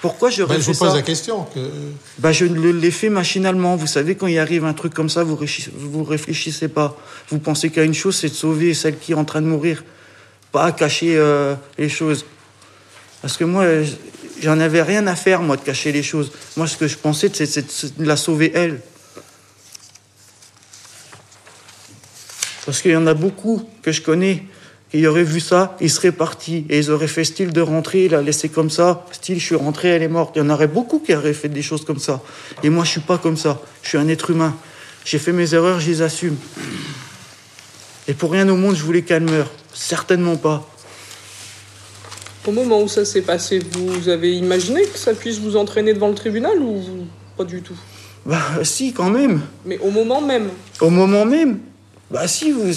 [SPEAKER 4] Pourquoi j'aurais fait ça?
[SPEAKER 2] Je vous pose la question.
[SPEAKER 4] Je l'ai fait machinalement. Vous savez, quand il arrive un truc comme ça, vous réfléchissez pas. Vous pensez qu'à une chose, c'est de sauver celle qui est en train de mourir. Pas à cacher les choses. Parce que moi, j'en avais rien à faire, moi, de cacher les choses. Moi, ce que je pensais, c'est de la sauver, elle. Parce qu'il y en a beaucoup que je connais qui auraient vu ça, ils seraient partis. Et ils auraient fait style de rentrer, la laisser comme ça. Style, je suis rentré, elle est morte. Il y en aurait beaucoup qui auraient fait des choses comme ça. Et moi, je suis pas comme ça. Je suis un être humain. J'ai fait mes erreurs, je les assume. Et pour rien au monde, je voulais qu'elle meure. Certainement pas.
[SPEAKER 7] Au moment où ça s'est passé, vous avez imaginé que ça puisse vous entraîner devant le tribunal ou pas du tout?
[SPEAKER 4] Si, quand même.
[SPEAKER 7] Mais au moment même?
[SPEAKER 4] Au moment même. Si, vous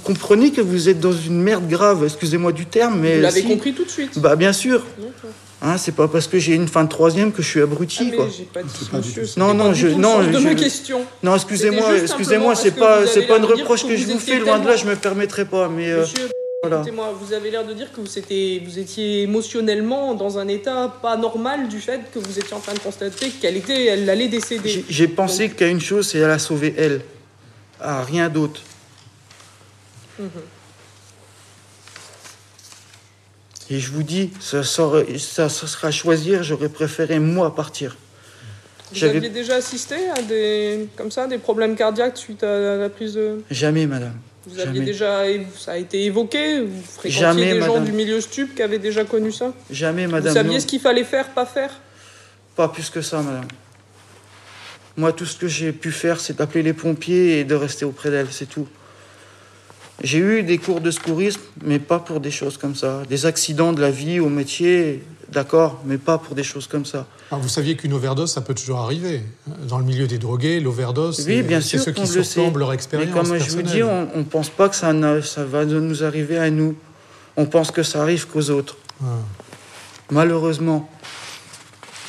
[SPEAKER 4] comprenez que vous êtes dans une merde grave, excusez-moi du terme, mais...
[SPEAKER 7] Vous l'avez compris tout de suite?
[SPEAKER 4] Bien sûr. Hein, c'est pas parce que j'ai une fin de troisième que je suis abruti,
[SPEAKER 7] mais
[SPEAKER 4] quoi.
[SPEAKER 7] j'ai pas dit monsieur,
[SPEAKER 4] non,
[SPEAKER 7] de ma question.
[SPEAKER 4] Non, excusez-moi, c'est pas une reproche que je vous fais, loin de là, je me permettrai pas, mais...
[SPEAKER 7] Monsieur,
[SPEAKER 4] voilà.
[SPEAKER 7] Écoutez-moi, vous avez l'air de dire que vous étiez émotionnellement dans un état pas normal du fait que vous étiez en train de constater qu'elle allait décéder.
[SPEAKER 4] J'ai pensé qu'à une chose, c'est elle a sauvé elle. Ah, rien d'autre. Et je vous dis, ça sera à choisir, j'aurais préféré moi partir.
[SPEAKER 7] Vous aviez déjà assisté à des problèmes cardiaques suite à la prise de...
[SPEAKER 4] Jamais, madame.
[SPEAKER 7] Vous aviez déjà... Ça a été évoqué? Vous fréquentiez
[SPEAKER 4] Jamais,
[SPEAKER 7] des gens
[SPEAKER 4] madame.
[SPEAKER 7] du milieu stup qui avaient déjà connu ça?
[SPEAKER 4] Jamais, madame.
[SPEAKER 7] Vous saviez ce qu'il fallait faire, pas faire?
[SPEAKER 4] Pas plus que ça, madame. Moi, tout ce que j'ai pu faire, c'est d'appeler les pompiers et de rester auprès d'elle, c'est tout. J'ai eu des cours de secourisme, mais pas pour des choses comme ça. Des accidents de la vie au métier, d'accord, mais pas pour des choses comme ça.
[SPEAKER 2] Alors, vous saviez qu'une overdose, ça peut toujours arriver. Dans le milieu des drogués, l'overdose,
[SPEAKER 4] oui,
[SPEAKER 2] c'est ceux qui surplombent leur expérience
[SPEAKER 4] personnelle. Mais comme je vous dis, on ne pense pas que ça va nous arriver à nous. On pense que ça arrive qu'aux autres. Malheureusement.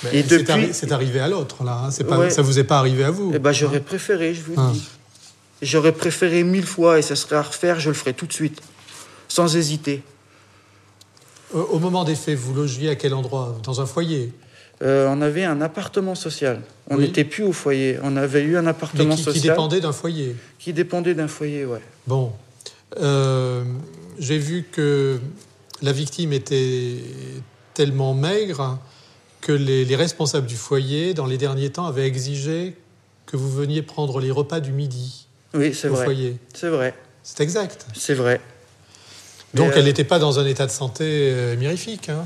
[SPEAKER 2] Mais et depuis... c'est arrivé à l'autre, là. Hein. Ça vous est pas arrivé à vous.
[SPEAKER 4] J'aurais préféré, je vous dis. J'aurais préféré 1000 fois, et ça serait à refaire, je le ferai tout de suite. Sans hésiter.
[SPEAKER 2] Au moment des faits, vous logiez à quel endroit? Dans un foyer?
[SPEAKER 4] On avait un appartement social. On n'était plus au foyer. On avait eu un appartement social.
[SPEAKER 2] Qui dépendait d'un foyer? Qui
[SPEAKER 4] dépendait d'un foyer, ouais.
[SPEAKER 2] Bon. J'ai vu que la victime était tellement maigre que les responsables du foyer, dans les derniers temps, avaient exigé que vous veniez prendre les repas du midi.
[SPEAKER 4] Oui, c'est vrai.
[SPEAKER 2] Au foyer.
[SPEAKER 4] C'est vrai.
[SPEAKER 2] C'est exact.
[SPEAKER 4] C'est vrai.
[SPEAKER 2] Donc elle n'était pas dans un état de santé mirifique. Hein.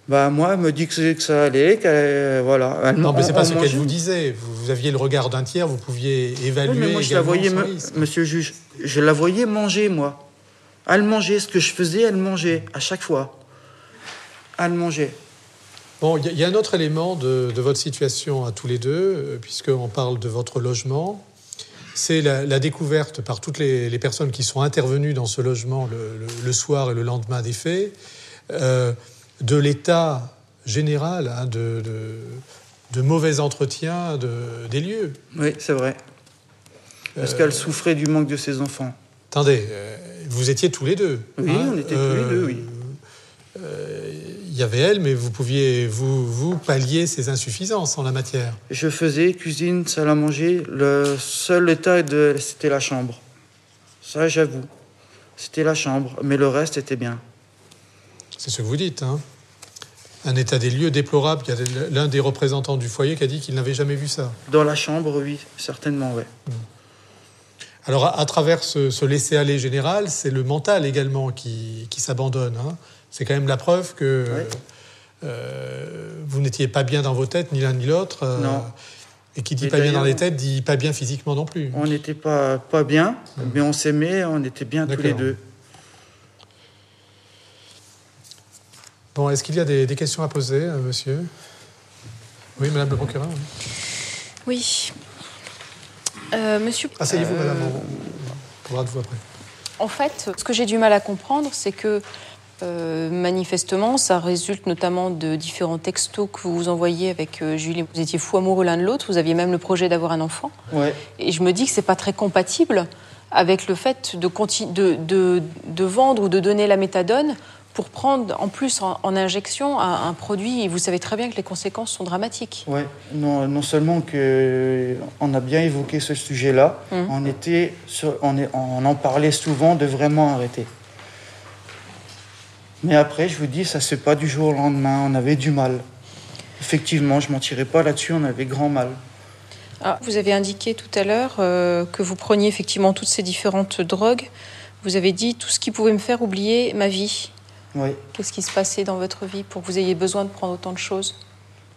[SPEAKER 4] Moi, elle me dit que ça allait, voilà.
[SPEAKER 2] Non, mais c'est pas ce qu'elle vous disait. Vous aviez le regard d'un tiers, vous pouviez évaluer.
[SPEAKER 4] Oui, mais moi, je la voyais, monsieur le juge, je la voyais manger, moi. Elle mangeait. Ce que je faisais, elle mangeait. À chaque fois. Elle mangeait.
[SPEAKER 2] Bon, il y a un autre élément de votre situation à tous les deux, puisqu'on parle de votre logement. C'est la découverte par toutes les personnes qui sont intervenues dans ce logement le soir et le lendemain des faits, de l'état général de mauvais entretien des lieux.
[SPEAKER 4] Oui, c'est vrai. Parce qu'elle souffrait du manque de ses enfants.
[SPEAKER 2] Attendez, vous étiez tous les deux.
[SPEAKER 4] Oui, on était tous les deux, oui.
[SPEAKER 2] Il y avait elle, mais vous pouviez vous pallier ces insuffisances en la matière.
[SPEAKER 4] Je faisais cuisine, salle à manger. Le seul état, c'était la chambre. Ça, j'avoue. C'était la chambre, mais le reste était bien.
[SPEAKER 2] C'est ce que vous dites, hein. Un état des lieux déplorable. Il y a l'un des représentants du foyer qui a dit qu'il n'avait jamais vu ça.
[SPEAKER 4] Dans la chambre, oui, certainement, oui.
[SPEAKER 2] Alors, à travers ce laisser-aller général, c'est le mental également qui s'abandonne, hein. C'est quand même la preuve que vous n'étiez pas bien dans vos têtes, ni l'un ni l'autre.
[SPEAKER 4] Non.
[SPEAKER 2] Et qui dit pas bien dans les têtes, dit pas bien physiquement non plus.
[SPEAKER 4] On n'était pas bien, mais on s'aimait, on était bien tous les deux.
[SPEAKER 2] Bon, est-ce qu'il y a des questions à poser, monsieur ? Oui, madame le procureur.
[SPEAKER 5] Oui. Monsieur...
[SPEAKER 2] Asseyez-vous, madame, on parlera de vous après.
[SPEAKER 5] En fait, ce que j'ai du mal à comprendre, c'est que manifestement, ça résulte notamment de différents textos que vous vous envoyez avec Julie. Vous étiez fous amoureux l'un de l'autre, vous aviez même le projet d'avoir un enfant.
[SPEAKER 4] Ouais.
[SPEAKER 5] Et je me dis que c'est pas très compatible avec le fait de vendre ou de donner la méthadone pour prendre en plus en injection un produit. Et vous savez très bien que les conséquences sont dramatiques.
[SPEAKER 4] Oui, non seulement qu'on a bien évoqué ce sujet-là, on en parlait souvent de vraiment arrêter. Mais après, je vous dis, ça ne se fait pas du jour au lendemain. On avait du mal. Effectivement, je ne mentirais pas là-dessus, on avait grand mal.
[SPEAKER 5] Ah, vous avez indiqué tout à l'heure que vous preniez effectivement toutes ces différentes drogues. Vous avez dit tout ce qui pouvait me faire oublier ma vie.
[SPEAKER 4] Oui.
[SPEAKER 5] Qu'est-ce qui se passait dans votre vie pour que vous ayez besoin de prendre autant de choses ?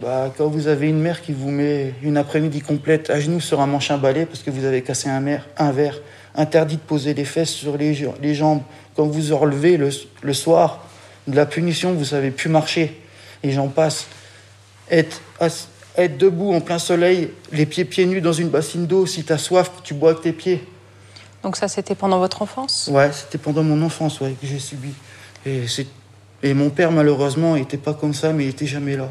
[SPEAKER 4] Quand vous avez une mère qui vous met une après-midi complète à genoux sur un manche à balai parce que vous avez cassé un verre, interdit de poser les fesses sur les jambes, quand vous vous relevez le soir, de la punition, vous ne savez plus marcher, et j'en passe. Être debout en plein soleil, les pieds nus dans une bassine d'eau, si tu as soif, tu bois avec tes pieds.
[SPEAKER 5] Donc ça, c'était pendant votre enfance ?
[SPEAKER 4] Ouais, c'était pendant mon enfance que j'ai subi. Et mon père, malheureusement, il n'était pas comme ça, mais il n'était jamais là.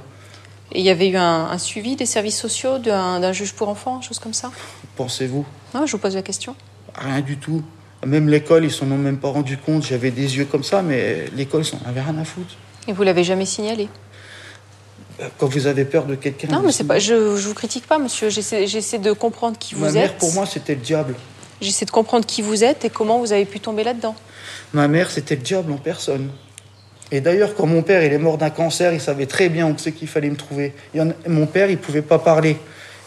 [SPEAKER 5] Et il y avait eu un suivi des services sociaux d'un juge pour enfants, chose comme ça ?
[SPEAKER 4] Pensez-vous ?
[SPEAKER 5] Non, je vous pose la question.
[SPEAKER 4] Rien du tout. Même l'école, ils s'en ont même pas rendu compte. J'avais des yeux comme ça, mais l'école, ils n'en avaient rien à foutre.
[SPEAKER 5] Et vous l'avez jamais signalé ?
[SPEAKER 4] Quand vous avez peur de quelqu'un...
[SPEAKER 5] Non, mais c'est pas, je vous critique pas, monsieur. J'essaie de comprendre qui vous êtes.
[SPEAKER 4] Ma mère, pour moi, c'était le diable.
[SPEAKER 5] J'essaie de comprendre qui vous êtes et comment vous avez pu tomber là-dedans.
[SPEAKER 4] Ma mère, c'était le diable en personne. Et d'ailleurs, quand mon père il est mort d'un cancer, il savait très bien où c'est qu'il fallait me trouver. Mon père, il ne pouvait pas parler.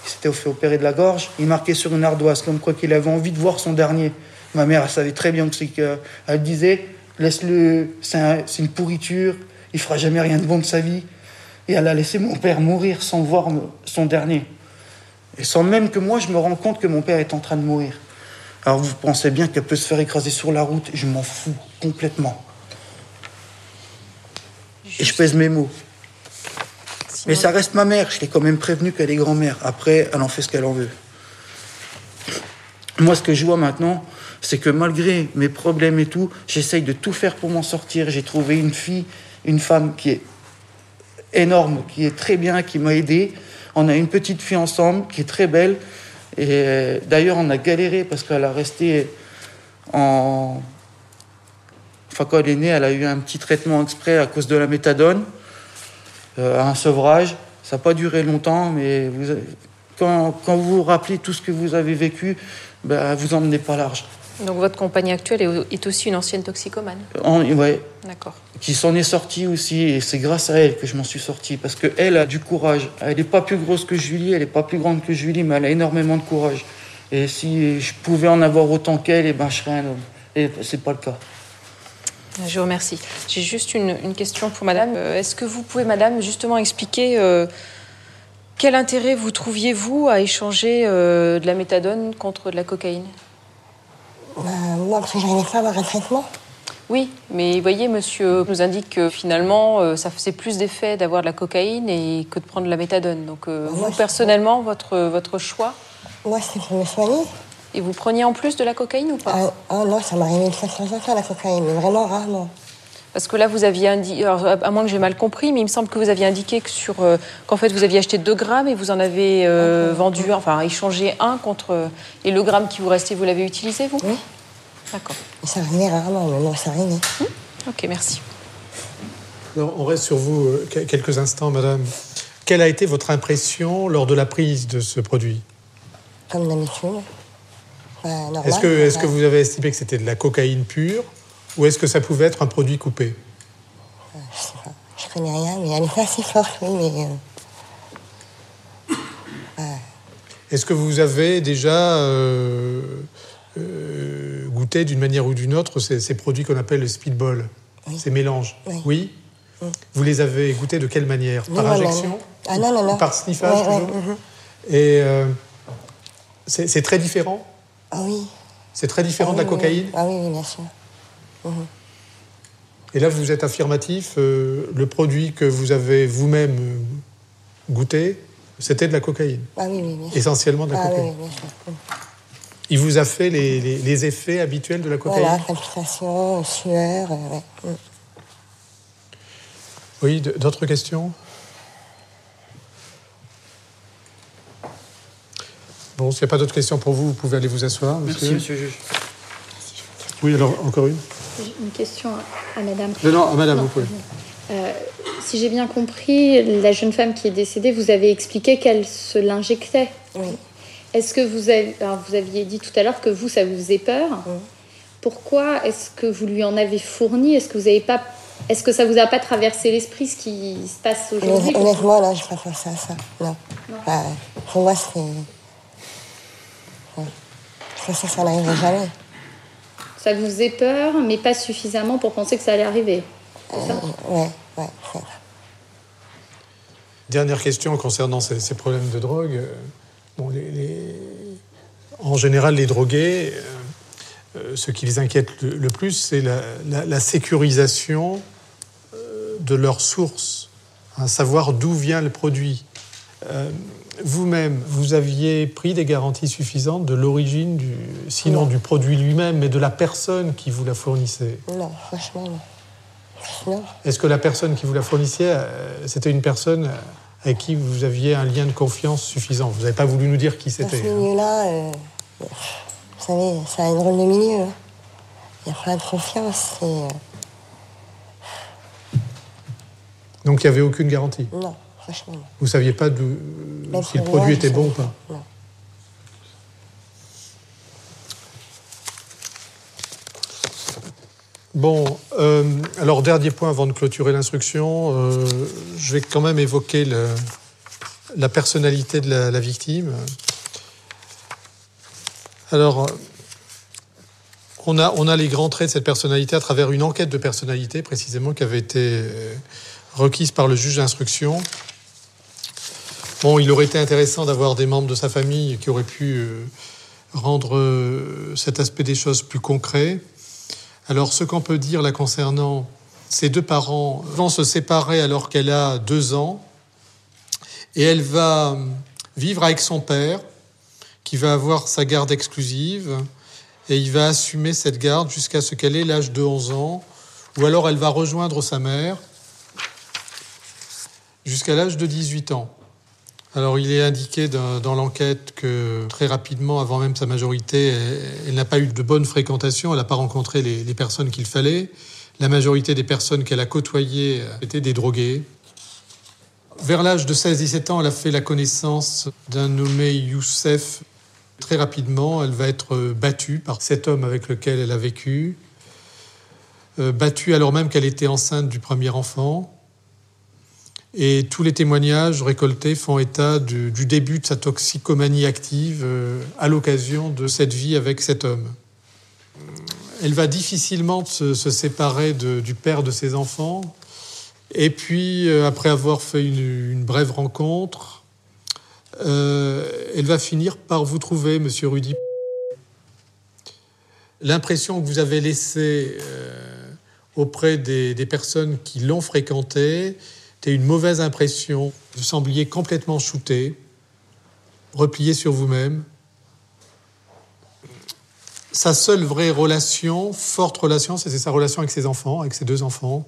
[SPEAKER 4] Il s'était fait opérer de la gorge. Il marquait sur une ardoise, comme quoi qu'il avait envie de voir son dernier. Ma mère, elle savait très bien où c'est que... Elle disait, laisse-le, c'est une pourriture, il ne fera jamais rien de bon de sa vie. Et elle a laissé mon père mourir sans voir son dernier. Et sans même que moi, je me rende compte que mon père est en train de mourir. Alors vous pensez bien qu'elle peut se faire écraser sur la route, je m'en fous complètement. Et je pèse mes mots. Mais ça reste ma mère, je l'ai quand même prévenue qu'elle est grand-mère. Après, elle en fait ce qu'elle en veut. Moi, ce que je vois maintenant, c'est que malgré mes problèmes et tout, j'essaye de tout faire pour m'en sortir. J'ai trouvé une femme qui est énorme, qui est très bien, qui m'a aidé. On a une petite fille ensemble, qui est très belle. Et d'ailleurs, on a galéré parce qu'elle a resté quand elle est née, elle a eu un petit traitement exprès à cause de la méthadone, un sevrage. Ça n'a pas duré longtemps, mais quand vous vous rappelez tout ce que vous avez vécu, vous emmenez pas large.
[SPEAKER 5] Donc votre compagne actuelle est aussi une ancienne toxicomane ?
[SPEAKER 4] Oui.
[SPEAKER 5] D'accord.
[SPEAKER 4] Qui s'en est sortie aussi, et c'est grâce à elle que je m'en suis sorti, parce qu'elle a du courage. Elle n'est pas plus grosse que Julie, elle n'est pas plus grande que Julie, mais elle a énormément de courage. Et si je pouvais en avoir autant qu'elle, je serais un homme. Et c'est pas le cas.
[SPEAKER 5] Je vous remercie. J'ai juste une question pour madame. Est-ce que vous pouvez, madame, justement expliquer quel intérêt vous trouviez-vous à échanger de la méthadone contre de la cocaïne ?
[SPEAKER 6] Moi, parce que je n'arrivais pas à avoir un traitement.
[SPEAKER 5] Oui, mais vous voyez, monsieur nous indique que finalement, ça faisait plus d'effet d'avoir de la cocaïne que de prendre de la méthadone. Donc, vous, personnellement, votre choix?
[SPEAKER 6] Moi, c'est pour me soigner.
[SPEAKER 5] Et vous preniez en plus de la cocaïne ou pas?
[SPEAKER 6] Ah non, ça m'arrivait une fois de temps en temps, la cocaïne, mais vraiment rarement.
[SPEAKER 5] Parce que là, vous aviez indiqué, à moins que j'ai mal compris, mais il me semble que vous aviez indiqué que qu'en fait, vous aviez acheté 2 grammes et vous en avez vendu, enfin, échangé un contre... Et le gramme qui vous restait, vous l'avez utilisé, vous?
[SPEAKER 6] Oui.
[SPEAKER 5] D'accord.
[SPEAKER 6] Ça arrivait rarement, mais non, ça arrivait.
[SPEAKER 5] Ok, merci.
[SPEAKER 2] Alors, on reste sur vous quelques instants, madame. Quelle a été votre impression lors de la prise de ce produit?
[SPEAKER 6] Comme d'habitude. Normal.
[SPEAKER 2] Est-ce que vous avez estimé que c'était de la cocaïne pure ou est-ce que ça pouvait être un produit coupé?
[SPEAKER 6] Je sais pas. Je connais rien, mais elle est assez forte, oui, mais...
[SPEAKER 2] Est-ce que vous avez déjà goûté d'une manière ou d'une autre ces produits qu'on appelle le speedball, ces mélanges? Oui. Vous les avez goûtés de quelle manière? Par injection?
[SPEAKER 6] Ah non.
[SPEAKER 2] Par sniffage toujours? Et c'est très différent?
[SPEAKER 6] Ah oui.
[SPEAKER 2] C'est très différent de la cocaïne?
[SPEAKER 6] Ah oui, bien sûr.
[SPEAKER 2] Et là, vous êtes affirmatif, le produit que vous avez vous-même goûté, c'était de la cocaïne?
[SPEAKER 6] Ah oui, bien sûr.
[SPEAKER 2] Essentiellement de la cocaïne?
[SPEAKER 6] Oui, bien sûr.
[SPEAKER 2] Il vous a fait les effets habituels de la cocaïne?
[SPEAKER 6] Voilà, palpitations, sueur,
[SPEAKER 2] Oui, d'autres questions? Bon, s'il n'y a pas d'autres questions pour vous, vous pouvez aller vous asseoir, monsieur.
[SPEAKER 4] Merci, monsieur le juge.
[SPEAKER 2] Oui, alors, encore une?
[SPEAKER 8] Une question à madame.
[SPEAKER 2] Non, à madame, vous pouvez.
[SPEAKER 8] Si j'ai bien compris, la jeune femme qui est décédée, vous avez expliqué qu'elle se l'injectait.
[SPEAKER 6] Oui.
[SPEAKER 8] Est-ce que vous aviez dit tout à l'heure que ça vous faisait peur?
[SPEAKER 6] Oui.
[SPEAKER 8] Pourquoi est-ce que vous lui en avez fourni? Est-ce que ça vous a pas traversé l'esprit ce qui se passe aujourd'hui?
[SPEAKER 6] Honnêtement, là, je n'ai pas pensé à ça. Non. Pour moi, c'est... Je pensais que ça n'arriverait jamais.
[SPEAKER 8] Ça vous faisait peur, mais pas suffisamment pour penser que ça allait arriver. C'est ça?
[SPEAKER 6] Ouais.
[SPEAKER 2] Dernière question concernant ces problèmes de drogue. Bon, en général, les drogués, ce qui les inquiète le plus, c'est la sécurisation de leur source, savoir d'où vient le produit. Vous-même, vous aviez pris des garanties suffisantes de l'origine, sinon du produit lui-même, mais de la personne qui vous la fournissait?
[SPEAKER 6] Non, franchement, non.
[SPEAKER 2] Est-ce que la personne qui vous la fournissait, c'était une personne avec qui vous aviez un lien de confiance suffisant? Vous n'avez pas voulu nous dire qui c'était.
[SPEAKER 6] Dans ce milieu-là, vous savez, c'est un drôle de milieu. Il n'y a pas de confiance.
[SPEAKER 2] Donc il n'y avait aucune garantie?
[SPEAKER 6] Non, franchement, non.
[SPEAKER 2] Vous ne saviez pas si le produit était bon ou pas?
[SPEAKER 6] Non.
[SPEAKER 2] Bon, alors dernier point avant de clôturer l'instruction, je vais quand même évoquer la personnalité de la victime. Alors, on a les grands traits de cette personnalité à travers une enquête de personnalité, précisément, qui avait été requise par le juge d'instruction. Bon, il aurait été intéressant d'avoir des membres de sa famille qui auraient pu rendre cet aspect des choses plus concret. Alors, ce qu'on peut dire là concernant ses 2 parents vont se séparer alors qu'elle a 2 ans et elle va vivre avec son père qui va avoir sa garde exclusive et il va assumer cette garde jusqu'à ce qu'elle ait l'âge de 11 ans ou alors elle va rejoindre sa mère jusqu'à l'âge de 18 ans. Alors, il est indiqué dans l'enquête que très rapidement, avant même sa majorité, elle n'a pas eu de bonne fréquentation, elle n'a pas rencontré les personnes qu'il fallait. La majorité des personnes qu'elle a côtoyées étaient des drogués. Vers l'âge de 16-17 ans, elle a fait la connaissance d'un nommé Youssef. Très rapidement, elle va être battue par cet homme avec lequel elle a vécu. Battue alors même qu'elle était enceinte du premier enfant. Et tous les témoignages récoltés font état du début de sa toxicomanie active à l'occasion de cette vie avec cet homme. Elle va difficilement se séparer du père de ses enfants. Et puis, après avoir fait une brève rencontre, elle va finir par vous trouver, monsieur Rudy. L'impression que vous avez laissée auprès des personnes qui l'ont fréquenté, c'était une mauvaise impression. Vous sembliez complètement shooté, replié sur vous-même. Sa seule vraie relation, forte relation, c'était sa relation avec ses enfants, avec ses 2 enfants.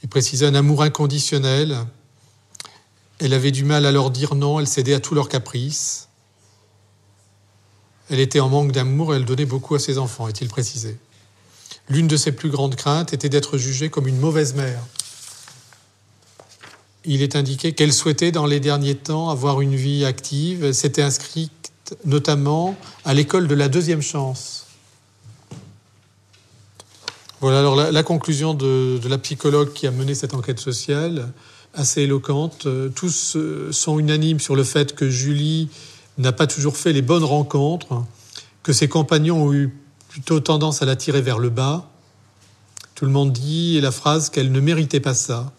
[SPEAKER 2] Il précisait un amour inconditionnel. Elle avait du mal à leur dire non, elle cédait à tous leurs caprices. Elle était en manque d'amour et elle donnait beaucoup à ses enfants, est-il précisé. L'une de ses plus grandes craintes était d'être jugée comme une mauvaise mère. Il est indiqué qu'elle souhaitait dans les derniers temps avoir une vie active. Elle s'était inscrite notamment à l'école de la 2e chance. Voilà alors la conclusion de la psychologue qui a mené cette enquête sociale, assez éloquente. Tous sont unanimes sur le fait que Julie n'a pas toujours fait les bonnes rencontres, que ses compagnons ont eu plutôt tendance à la tirer vers le bas. Tout le monde dit la phrase qu'elle ne méritait pas ça.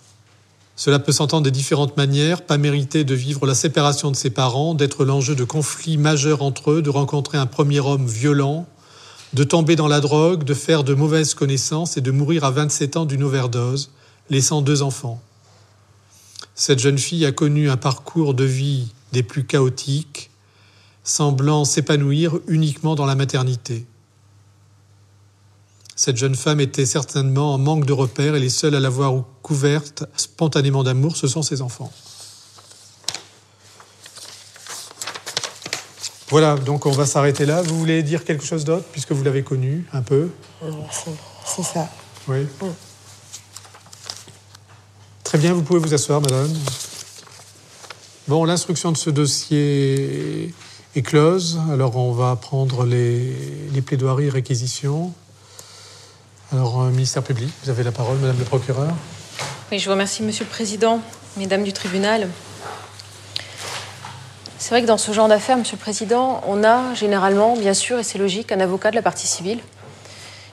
[SPEAKER 2] Cela peut s'entendre de différentes manières, pas mériter de vivre la séparation de ses parents, d'être l'enjeu de conflits majeurs entre eux, de rencontrer un premier homme violent, de tomber dans la drogue, de faire de mauvaises connaissances et de mourir à 27 ans d'une overdose, laissant 2 enfants. Cette jeune fille a connu un parcours de vie des plus chaotiques, semblant s'épanouir uniquement dans la maternité. Cette jeune femme était certainement en manque de repères et les seuls à l'avoir couverte spontanément d'amour, ce sont ses enfants. Voilà, donc on va s'arrêter là. Vous voulez dire quelque chose d'autre, puisque vous l'avez connu un peu ?
[SPEAKER 6] C'est ça.
[SPEAKER 2] Oui. Très bien, vous pouvez vous asseoir, madame. Bon, l'instruction de ce dossier est close. Alors, on va prendre les plaidoiries et réquisitions. Alors, ministère public, vous avez la parole, madame le procureur.
[SPEAKER 5] Oui, je vous remercie, monsieur le président, mesdames du tribunal. C'est vrai que dans ce genre d'affaires, monsieur le président, on a généralement, bien sûr, et c'est logique, un avocat de la partie civile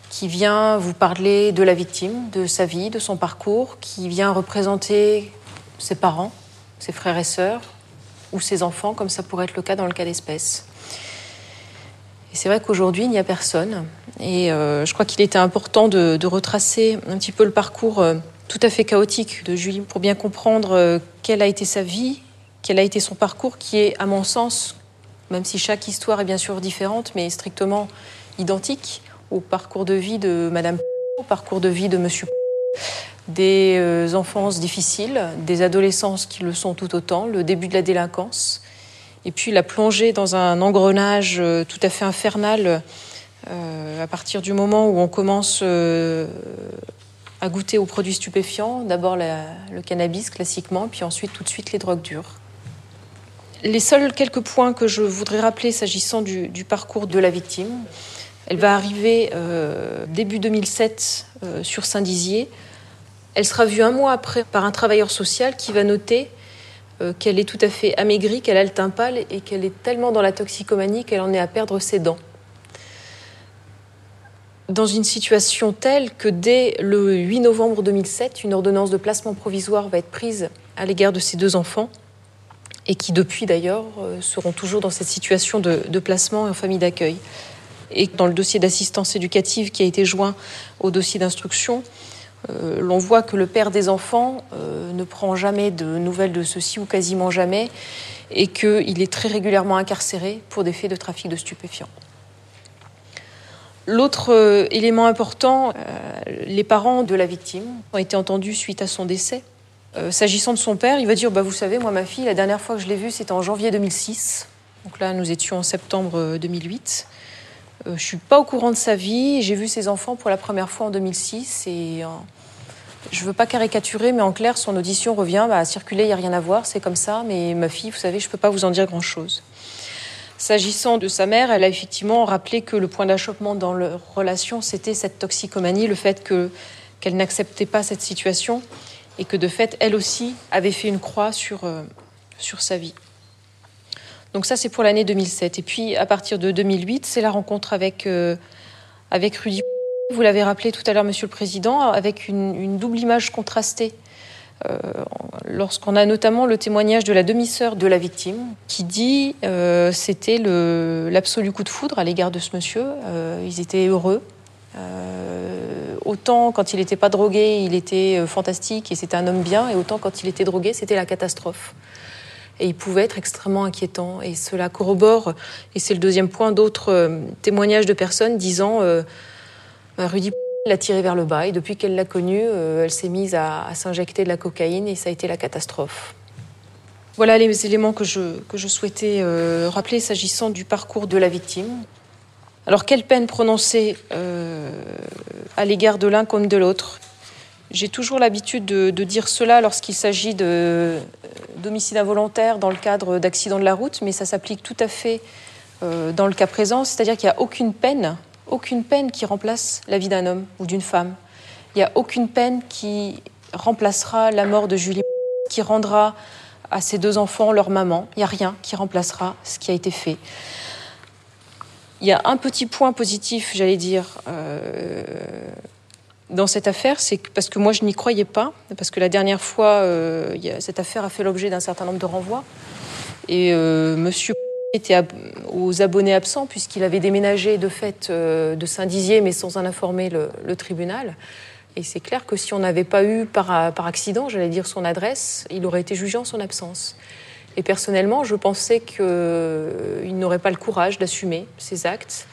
[SPEAKER 5] qui vient vous parler de la victime, de sa vie, de son parcours, qui vient représenter ses parents, ses frères et sœurs, ou ses enfants, comme ça pourrait être le cas dans le cas d'espèce. Et c'est vrai qu'aujourd'hui, il n'y a personne. Et je crois qu'il était important de retracer un petit peu le parcours tout à fait chaotique de Julie pour bien comprendre quelle a été sa vie, quel a été son parcours, qui est, à mon sens, même si chaque histoire est bien sûr différente, mais strictement identique au parcours de vie de Madame, au parcours de vie de Monsieur, des enfances difficiles, des adolescences qui le sont tout autant, le début de la délinquance, et puis la plongée dans un engrenage tout à fait infernal à partir du moment où on commence à goûter aux produits stupéfiants, d'abord le cannabis classiquement, puis ensuite tout de suite les drogues dures. Les seuls quelques points que je voudrais rappeler s'agissant du parcours de la victime, elle va arriver début 2007 sur Saint-Dizier. Elle sera vue un mois après par un travailleur social qui va noter qu'elle est tout à fait amaigrie, qu'elle a le teint pâle et qu'elle est tellement dans la toxicomanie qu'elle en est à perdre ses dents. Dans une situation telle que dès le 8 novembre 2007, une ordonnance de placement provisoire va être prise à l'égard de ces 2 enfants et qui depuis d'ailleurs seront toujours dans cette situation de placement en famille d'accueil. Et dans le dossier d'assistance éducative qui a été joint au dossier d'instruction, l'on voit que le père des enfants ne prend jamais de nouvelles de ceux-ci ou quasiment jamais et qu'il est très régulièrement incarcéré pour des faits de trafic de stupéfiants. L'autre élément important, les parents de la victime ont été entendus suite à son décès. S'agissant de son père, il va dire vous savez, moi ma fille, la dernière fois que je l'ai vue, c'était en janvier 2006. Donc là, nous étions en septembre 2008. Je ne suis pas au courant de sa vie. J'ai vu ses enfants pour la première fois en 2006. Et je ne veux pas caricaturer, mais en clair, son audition revient à circuler, il n'y a rien à voir, c'est comme ça. Mais ma fille, vous savez, je ne peux pas vous en dire grand-chose. S'agissant de sa mère, elle a effectivement rappelé que le point d'achoppement dans leur relation, c'était cette toxicomanie, le fait qu'elle n'acceptait pas cette situation et que de fait, elle aussi avait fait une croix sur sa vie. Donc ça, c'est pour l'année 2007. Et puis, à partir de 2008, c'est la rencontre avec Rudy. Vous l'avez rappelé tout à l'heure, Monsieur le Président, avec une double image contrastée. Lorsqu'on a notamment le témoignage de la demi-sœur de la victime, qui dit c'était l'absolu coup de foudre à l'égard de ce monsieur. Ils étaient heureux. Autant quand il n'était pas drogué, il était fantastique et c'était un homme bien, et autant quand il était drogué, c'était la catastrophe. Et il pouvait être extrêmement inquiétant. Et cela corrobore, et c'est le deuxième point, d'autres témoignages de personnes disant Rudy l'a tiré vers le bas, et depuis qu'elle l'a connu, elle s'est mise à s'injecter de la cocaïne, et ça a été la catastrophe. Voilà les éléments que je souhaitais rappeler s'agissant du parcours de la victime. Alors, quelle peine prononcer à l'égard de l'un comme de l'autre ? J'ai toujours l'habitude de dire cela lorsqu'il s'agit d'homicide involontaire dans le cadre d'accident de la route, mais ça s'applique tout à fait dans le cas présent, c'est-à-dire qu'il n'y a aucune peine qui remplace la vie d'un homme ou d'une femme. Il n'y a aucune peine qui remplacera la mort de Julie, qui rendra à ces 2 enfants leur maman. Il n'y a rien qui remplacera ce qui a été fait. Il y a un petit point positif, j'allais dire, dans cette affaire, c'est que, parce que moi je n'y croyais pas, parce que la dernière fois, cette affaire a fait l'objet d'un certain nombre de renvois, et monsieur était aux abonnés absents, puisqu'il avait déménagé de fait de Saint-Dizier, mais sans en informer le tribunal. Et c'est clair que si on n'avait pas eu par accident, j'allais dire, son adresse, il aurait été jugé en son absence. Et personnellement, je pensais qu'il n'aurait pas le courage d'assumer ses actes.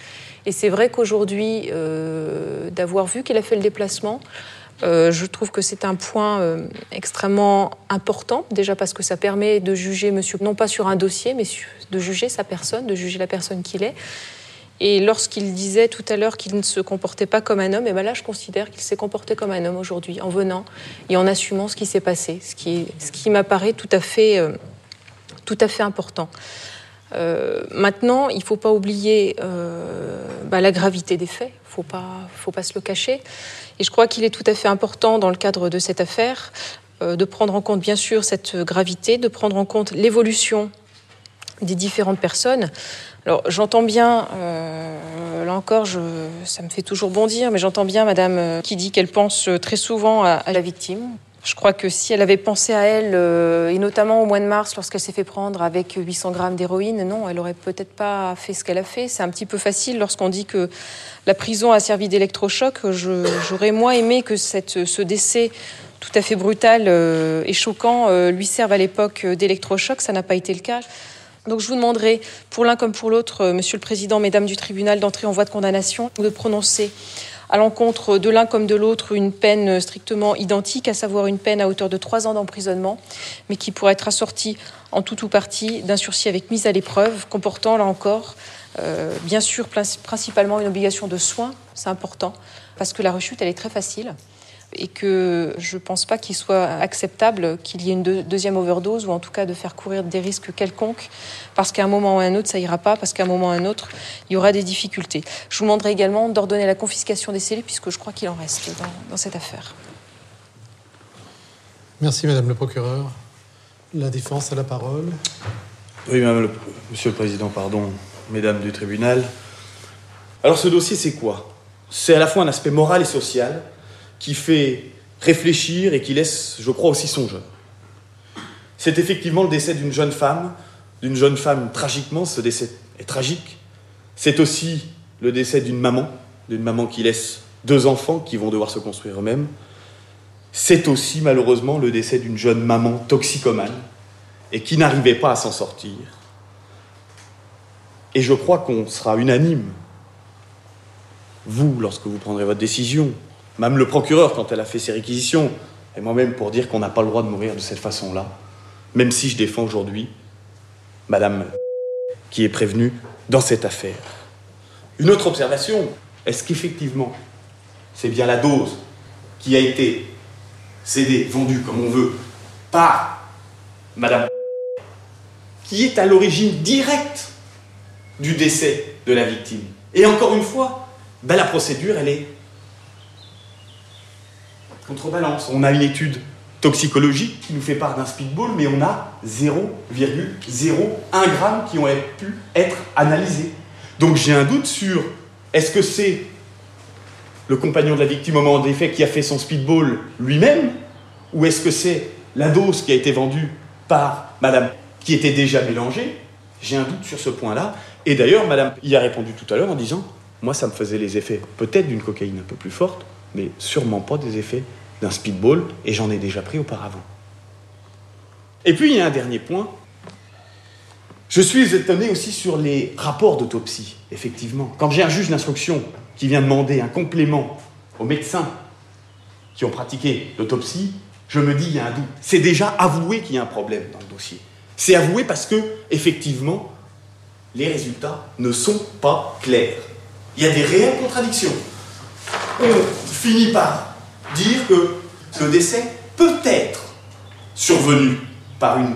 [SPEAKER 5] Et c'est vrai qu'aujourd'hui, d'avoir vu qu'il a fait le déplacement, je trouve que c'est un point extrêmement important. Déjà parce que ça permet de juger monsieur, non pas sur un dossier, mais de juger sa personne, de juger la personne qu'il est. Et lorsqu'il disait tout à l'heure qu'il ne se comportait pas comme un homme, et bien là, je considère qu'il s'est comporté comme un homme aujourd'hui, en venant et en assumant ce qui s'est passé, ce qui m'apparaît tout à fait important. Maintenant, il ne faut pas oublier la gravité des faits. Il ne faut pas se le cacher. Et je crois qu'il est tout à fait important, dans le cadre de cette affaire, de prendre en compte, bien sûr, cette gravité, de prendre en compte l'évolution des différentes personnes. Alors, j'entends bien, là encore, ça me fait toujours bondir, mais j'entends bien madame qui dit qu'elle pense très souvent à la victime. Je crois que si elle avait pensé à elle, et notamment au mois de mars, lorsqu'elle s'est fait prendre avec 800 grammes d'héroïne, non, elle aurait peut-être pas fait ce qu'elle a fait. C'est un petit peu facile lorsqu'on dit que la prison a servi d'électrochoc. J'aurais moins aimé que ce décès tout à fait brutal et choquant lui serve à l'époque d'électrochoc. Ça n'a pas été le cas. Donc je vous demanderai, pour l'un comme pour l'autre, Monsieur le Président, Mesdames du tribunal, d'entrer en voie de condamnation, de prononcer à l'encontre de l'un comme de l'autre une peine strictement identique, à savoir une peine à hauteur de 3 ans d'emprisonnement, mais qui pourra être assortie en tout ou partie d'un sursis avec mise à l'épreuve, comportant, là encore, bien sûr, principalement une obligation de soins, c'est important, parce que la rechute, elle est très facile, et que je ne pense pas qu'il soit acceptable qu'il y ait une deuxième overdose, ou en tout cas de faire courir des risques quelconques, parce qu'à un moment ou à un autre, ça ira pas, parce qu'à un moment ou à un autre, il y aura des difficultés. Je vous demanderai également d'ordonner la confiscation des scellés, puisque je crois qu'il en reste dans cette affaire.
[SPEAKER 2] Merci, Madame le procureur. La défense a la parole.
[SPEAKER 3] Oui, Monsieur le Président, pardon, Mesdames du tribunal. Alors, ce dossier, c'est quoi ? C'est à la fois un aspect moral et social qui fait réfléchir et qui laisse, je crois, aussi songeur. C'est effectivement le décès d'une jeune femme tragiquement, ce décès est tragique. C'est aussi le décès d'une maman qui laisse 2 enfants qui vont devoir se construire eux-mêmes. C'est aussi, malheureusement, le décès d'une jeune maman toxicomane et qui n'arrivait pas à s'en sortir. Et je crois qu'on sera unanime, vous, lorsque vous prendrez votre décision, même le procureur, quand elle a fait ses réquisitions, et moi-même pour dire qu'on n'a pas le droit de mourir de cette façon-là, même si je défends aujourd'hui Madame qui est prévenue dans cette affaire. Une autre observation, est-ce qu'effectivement, c'est bien la dose qui a été cédée, vendue comme on veut, par Madame qui est à l'origine directe du décès de la victime? Et encore une fois, la procédure, elle est contrebalance. On a une étude toxicologique qui nous fait part d'un speedball, mais on a 0,01 gramme qui ont pu être analysés. Donc j'ai un doute sur, est-ce que c'est le compagnon de la victime au moment des faits qui a fait son speedball lui-même, ou est-ce que c'est la dose qui a été vendue par Madame qui était déjà mélangée? J'ai un doute sur ce point-là. Et d'ailleurs, Madame y a répondu tout à l'heure en disant, moi, ça me faisait les effets peut-être d'une cocaïne un peu plus forte, mais sûrement pas des effets d'un speedball, et j'en ai déjà pris auparavant. Et puis, il y a un dernier point. Je suis étonné aussi sur les rapports d'autopsie, effectivement. Quand j'ai un juge d'instruction qui vient demander un complément aux médecins qui ont pratiqué l'autopsie, je me dis, il y a un doute. C'est déjà avoué qu'il y a un problème dans le dossier. C'est avoué parce que, effectivement, les résultats ne sont pas clairs. Il y a des réelles contradictions. On finit par dire que le décès peut être survenu par une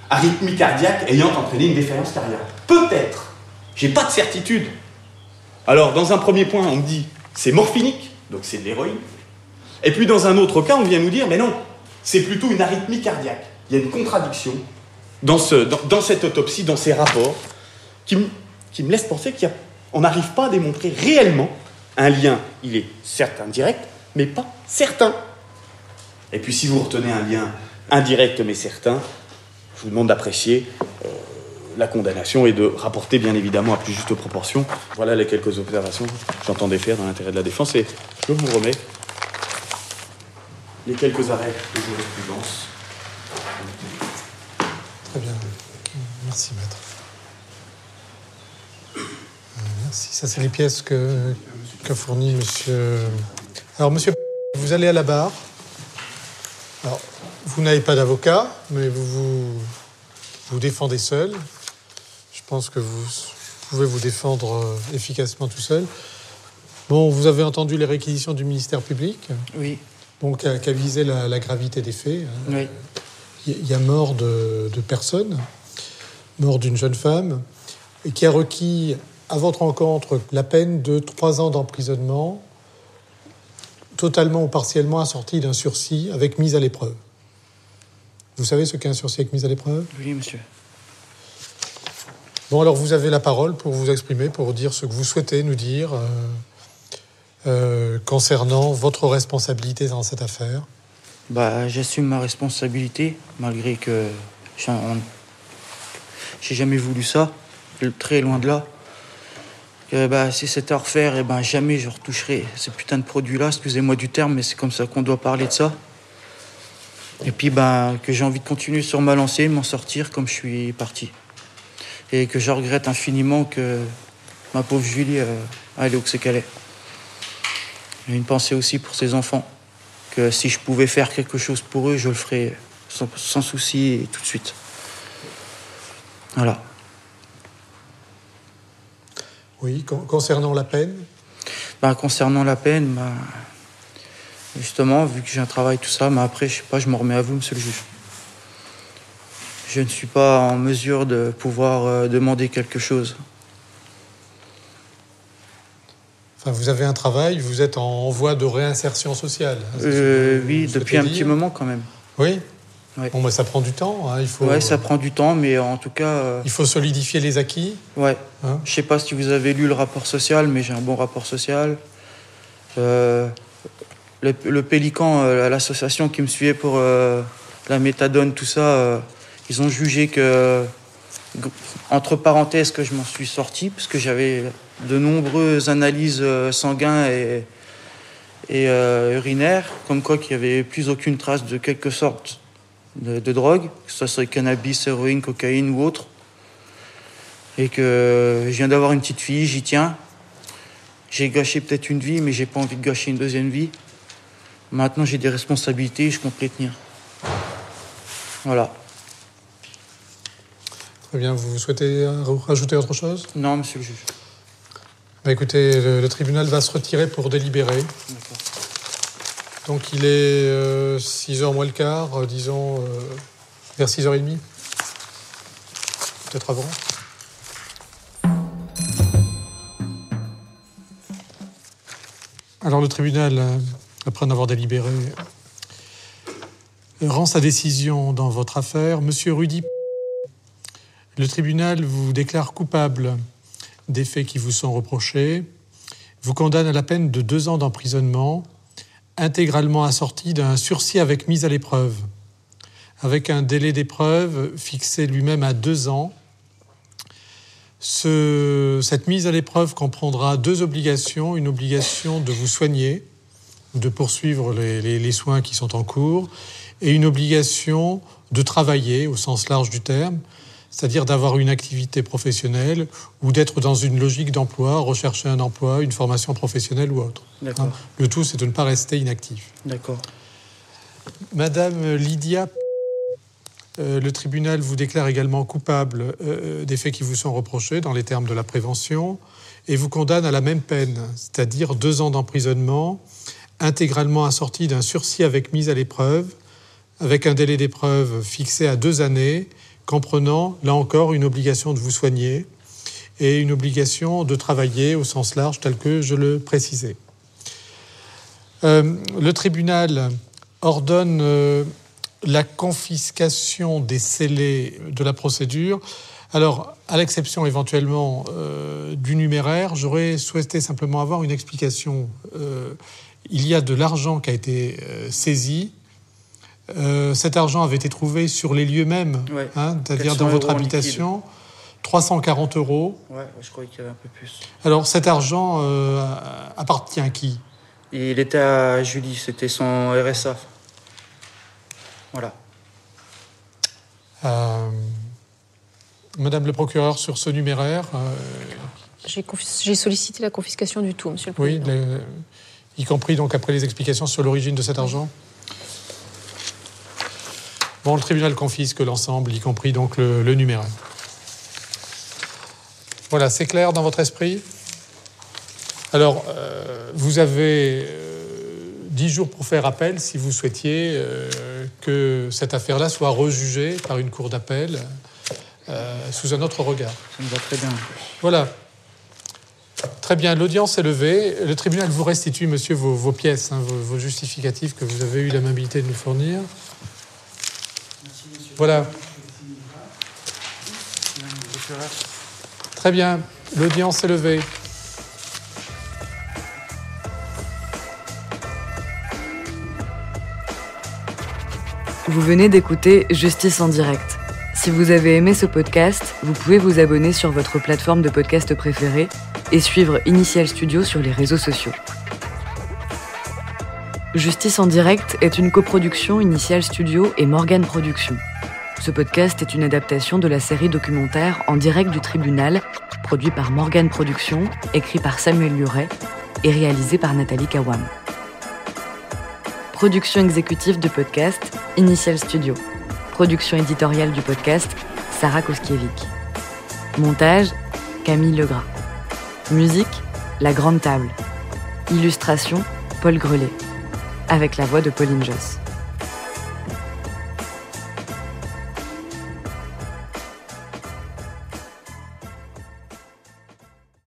[SPEAKER 3] arythmie cardiaque ayant entraîné une défaillance cardiaque. Peut-être. J'ai pas de certitude. Alors, dans un premier point, on me dit c'est morphinique, donc c'est de l'héroïne. Et puis, dans un autre cas, on vient nous dire mais non, c'est plutôt une arythmie cardiaque. Il y a une contradiction dans cette autopsie, dans ces rapports, qui me laisse penser qu'on n'arrive pas à démontrer réellement un lien. Il est certes indirect, mais pas certain. Et puis, si vous retenez un lien indirect mais certain, je vous demande d'apprécier la condamnation et de rapporter bien évidemment à plus juste proportion. Voilà les quelques observations que j'entendais faire dans l'intérêt de la défense et je vous remets les quelques arrêts de jurisprudence.
[SPEAKER 2] Très bien. Merci, maître. Merci. Ça, c'est les pièces qu'a fournies monsieur. Alors, monsieur, vous allez à la barre. Alors, vous n'avez pas d'avocat, mais vous défendez seul. Je pense que vous pouvez vous défendre efficacement tout seul. Bon, vous avez entendu les réquisitions du ministère public.
[SPEAKER 4] Oui.
[SPEAKER 2] Donc, qui a visé la gravité des faits.
[SPEAKER 4] Oui.
[SPEAKER 2] Il y a mort de personnes, mort d'une jeune femme, et qui a requis à votre encontre la peine de 3 ans d'emprisonnement, totalement ou partiellement assorti d'un sursis avec mise à l'épreuve. Vous savez ce qu'est un sursis avec mise à l'épreuve ?
[SPEAKER 4] Oui, monsieur.
[SPEAKER 2] Bon, alors vous avez la parole pour vous exprimer, pour dire ce que vous souhaitez nous dire concernant votre responsabilité dans cette affaire.
[SPEAKER 4] J'assume ma responsabilité, malgré que j'ai jamais voulu ça, très loin de là. Si c'était à refaire, jamais je retoucherai ces putains de produits-là, excusez-moi du terme, mais c'est comme ça qu'on doit parler de ça. Et puis que j'ai envie de continuer sur ma lancée, m'en sortir comme je suis parti. Et que je regrette infiniment que ma pauvre Julie aille où c'est qu'elle est. J'ai une pensée aussi pour ses enfants, que si je pouvais faire quelque chose pour eux, je le ferais sans souci et tout de suite. Voilà.
[SPEAKER 2] Oui, concernant la peine ?
[SPEAKER 4] Concernant la peine, justement, vu que j'ai un travail, tout ça, après, je sais pas, je m'en remets à vous, monsieur le juge. Je ne suis pas en mesure de pouvoir demander quelque chose.
[SPEAKER 2] Enfin, vous avez un travail, vous êtes en voie de réinsertion sociale.
[SPEAKER 4] Oui, depuis un petit moment quand même.
[SPEAKER 2] Oui.
[SPEAKER 4] Ouais.
[SPEAKER 2] Bon, ça prend du temps. Hein,
[SPEAKER 4] ouais, ça prend du temps, mais en tout cas...
[SPEAKER 2] Il faut solidifier les acquis.
[SPEAKER 4] Ouais.
[SPEAKER 2] Hein? Je
[SPEAKER 4] sais pas si vous avez lu le rapport social, mais j'ai un bon rapport social. Le Pélican, l'association qui me suivait pour la méthadone, tout ça, ils ont jugé que, entre parenthèses, que je m'en suis sorti, parce que j'avais de nombreuses analyses sanguines et urinaires, comme quoi qu'il n'y avait plus aucune trace de quelque sorte de drogue, que ce soit cannabis, héroïne, cocaïne ou autre. Et que je viens d'avoir une petite fille, j'y tiens. J'ai gâché peut-être une vie, mais j'ai pas envie de gâcher une deuxième vie. Maintenant, j'ai des responsabilités et je compte les tenir. Voilà.
[SPEAKER 2] Très bien. Vous souhaitez rajouter autre chose ?
[SPEAKER 4] Non, monsieur le juge.
[SPEAKER 2] Écoutez, le tribunal va se retirer pour délibérer.
[SPEAKER 4] D'accord.
[SPEAKER 2] Donc, il est 6h moins le quart, disons, vers 6h30. Peut-être avant. Alors, le tribunal, après en avoir délibéré, rend sa décision dans votre affaire. Monsieur Rudy, le tribunal vous déclare coupable des faits qui vous sont reprochés, vous condamne à la peine de 2 ans d'emprisonnement, intégralement assorti d'un sursis avec mise à l'épreuve, avec un délai d'épreuve fixé lui-même à 2 ans, Cette mise à l'épreuve comprendra 2 obligations. Une obligation de vous soigner, de poursuivre les soins qui sont en cours, et une obligation de travailler au sens large du terme, c'est-à-dire d'avoir une activité professionnelle ou d'être dans une logique d'emploi, rechercher un emploi, une formation professionnelle ou autre.
[SPEAKER 4] D'accord.
[SPEAKER 2] Le tout, c'est de ne pas rester inactif.
[SPEAKER 4] D'accord.
[SPEAKER 2] Madame Lydia, le tribunal vous déclare également coupable des faits qui vous sont reprochés dans les termes de la prévention et vous condamne à la même peine, c'est-à-dire 2 ans d'emprisonnement, intégralement assorti d'un sursis avec mise à l'épreuve, avec un délai d'épreuve fixé à 2 années, comprenant, là encore, une obligation de vous soigner et une obligation de travailler au sens large, tel que je le précisais. Le tribunal ordonne la confiscation des scellés de la procédure. Alors, à l'exception éventuellement du numéraire, j'aurais souhaité simplement avoir une explication. Il y a de l'argent qui a été saisi. Cet argent avait été trouvé sur les lieux mêmes,
[SPEAKER 4] Ouais.
[SPEAKER 2] C'est-à-dire dans votre habitation. 340 €.
[SPEAKER 4] Ouais, je croyais qu'il y avait un peu plus.
[SPEAKER 2] Alors, cet argent appartient à qui?
[SPEAKER 4] Il était à Julie, c'était son RSA. Voilà.
[SPEAKER 2] Madame le procureur, sur ce numéraire...
[SPEAKER 5] J'ai sollicité la confiscation du tout, Monsieur le
[SPEAKER 2] oui,
[SPEAKER 5] Président.
[SPEAKER 2] y compris donc après les explications sur l'origine de cet argent. Bon, le tribunal confisque l'ensemble, y compris donc le numéraire. Voilà, c'est clair dans votre esprit? Alors, vous avez 10 jours pour faire appel si vous souhaitiez que cette affaire-là soit rejugée par une cour d'appel sous un autre regard.
[SPEAKER 4] Ça me va très bien.
[SPEAKER 2] Voilà. Très bien, l'audience est levée. Le tribunal vous restitue, monsieur, vos pièces, vos justificatifs que vous avez eu l'amabilité de nous fournir. Voilà. Très bien, l'audience est levée.
[SPEAKER 1] Vous venez d'écouter Justice en direct. Si vous avez aimé ce podcast, vous pouvez vous abonner sur votre plateforme de podcast préférée et suivre Initial Studio sur les réseaux sociaux. Justice en direct est une coproduction Initial Studio et Morgane Productions. Ce podcast est une adaptation de la série documentaire En direct du tribunal, produit par Morgane Productions, écrit par Samuel Luret et réalisé par Nathalie Kawam. Production exécutive du podcast, Initial Studio. Production éditoriale du podcast, Sarah Koskiewicz. Montage, Camille Legras. Musique, La Grande Table. Illustration, Paul Grelet. Avec la voix de Pauline Josse.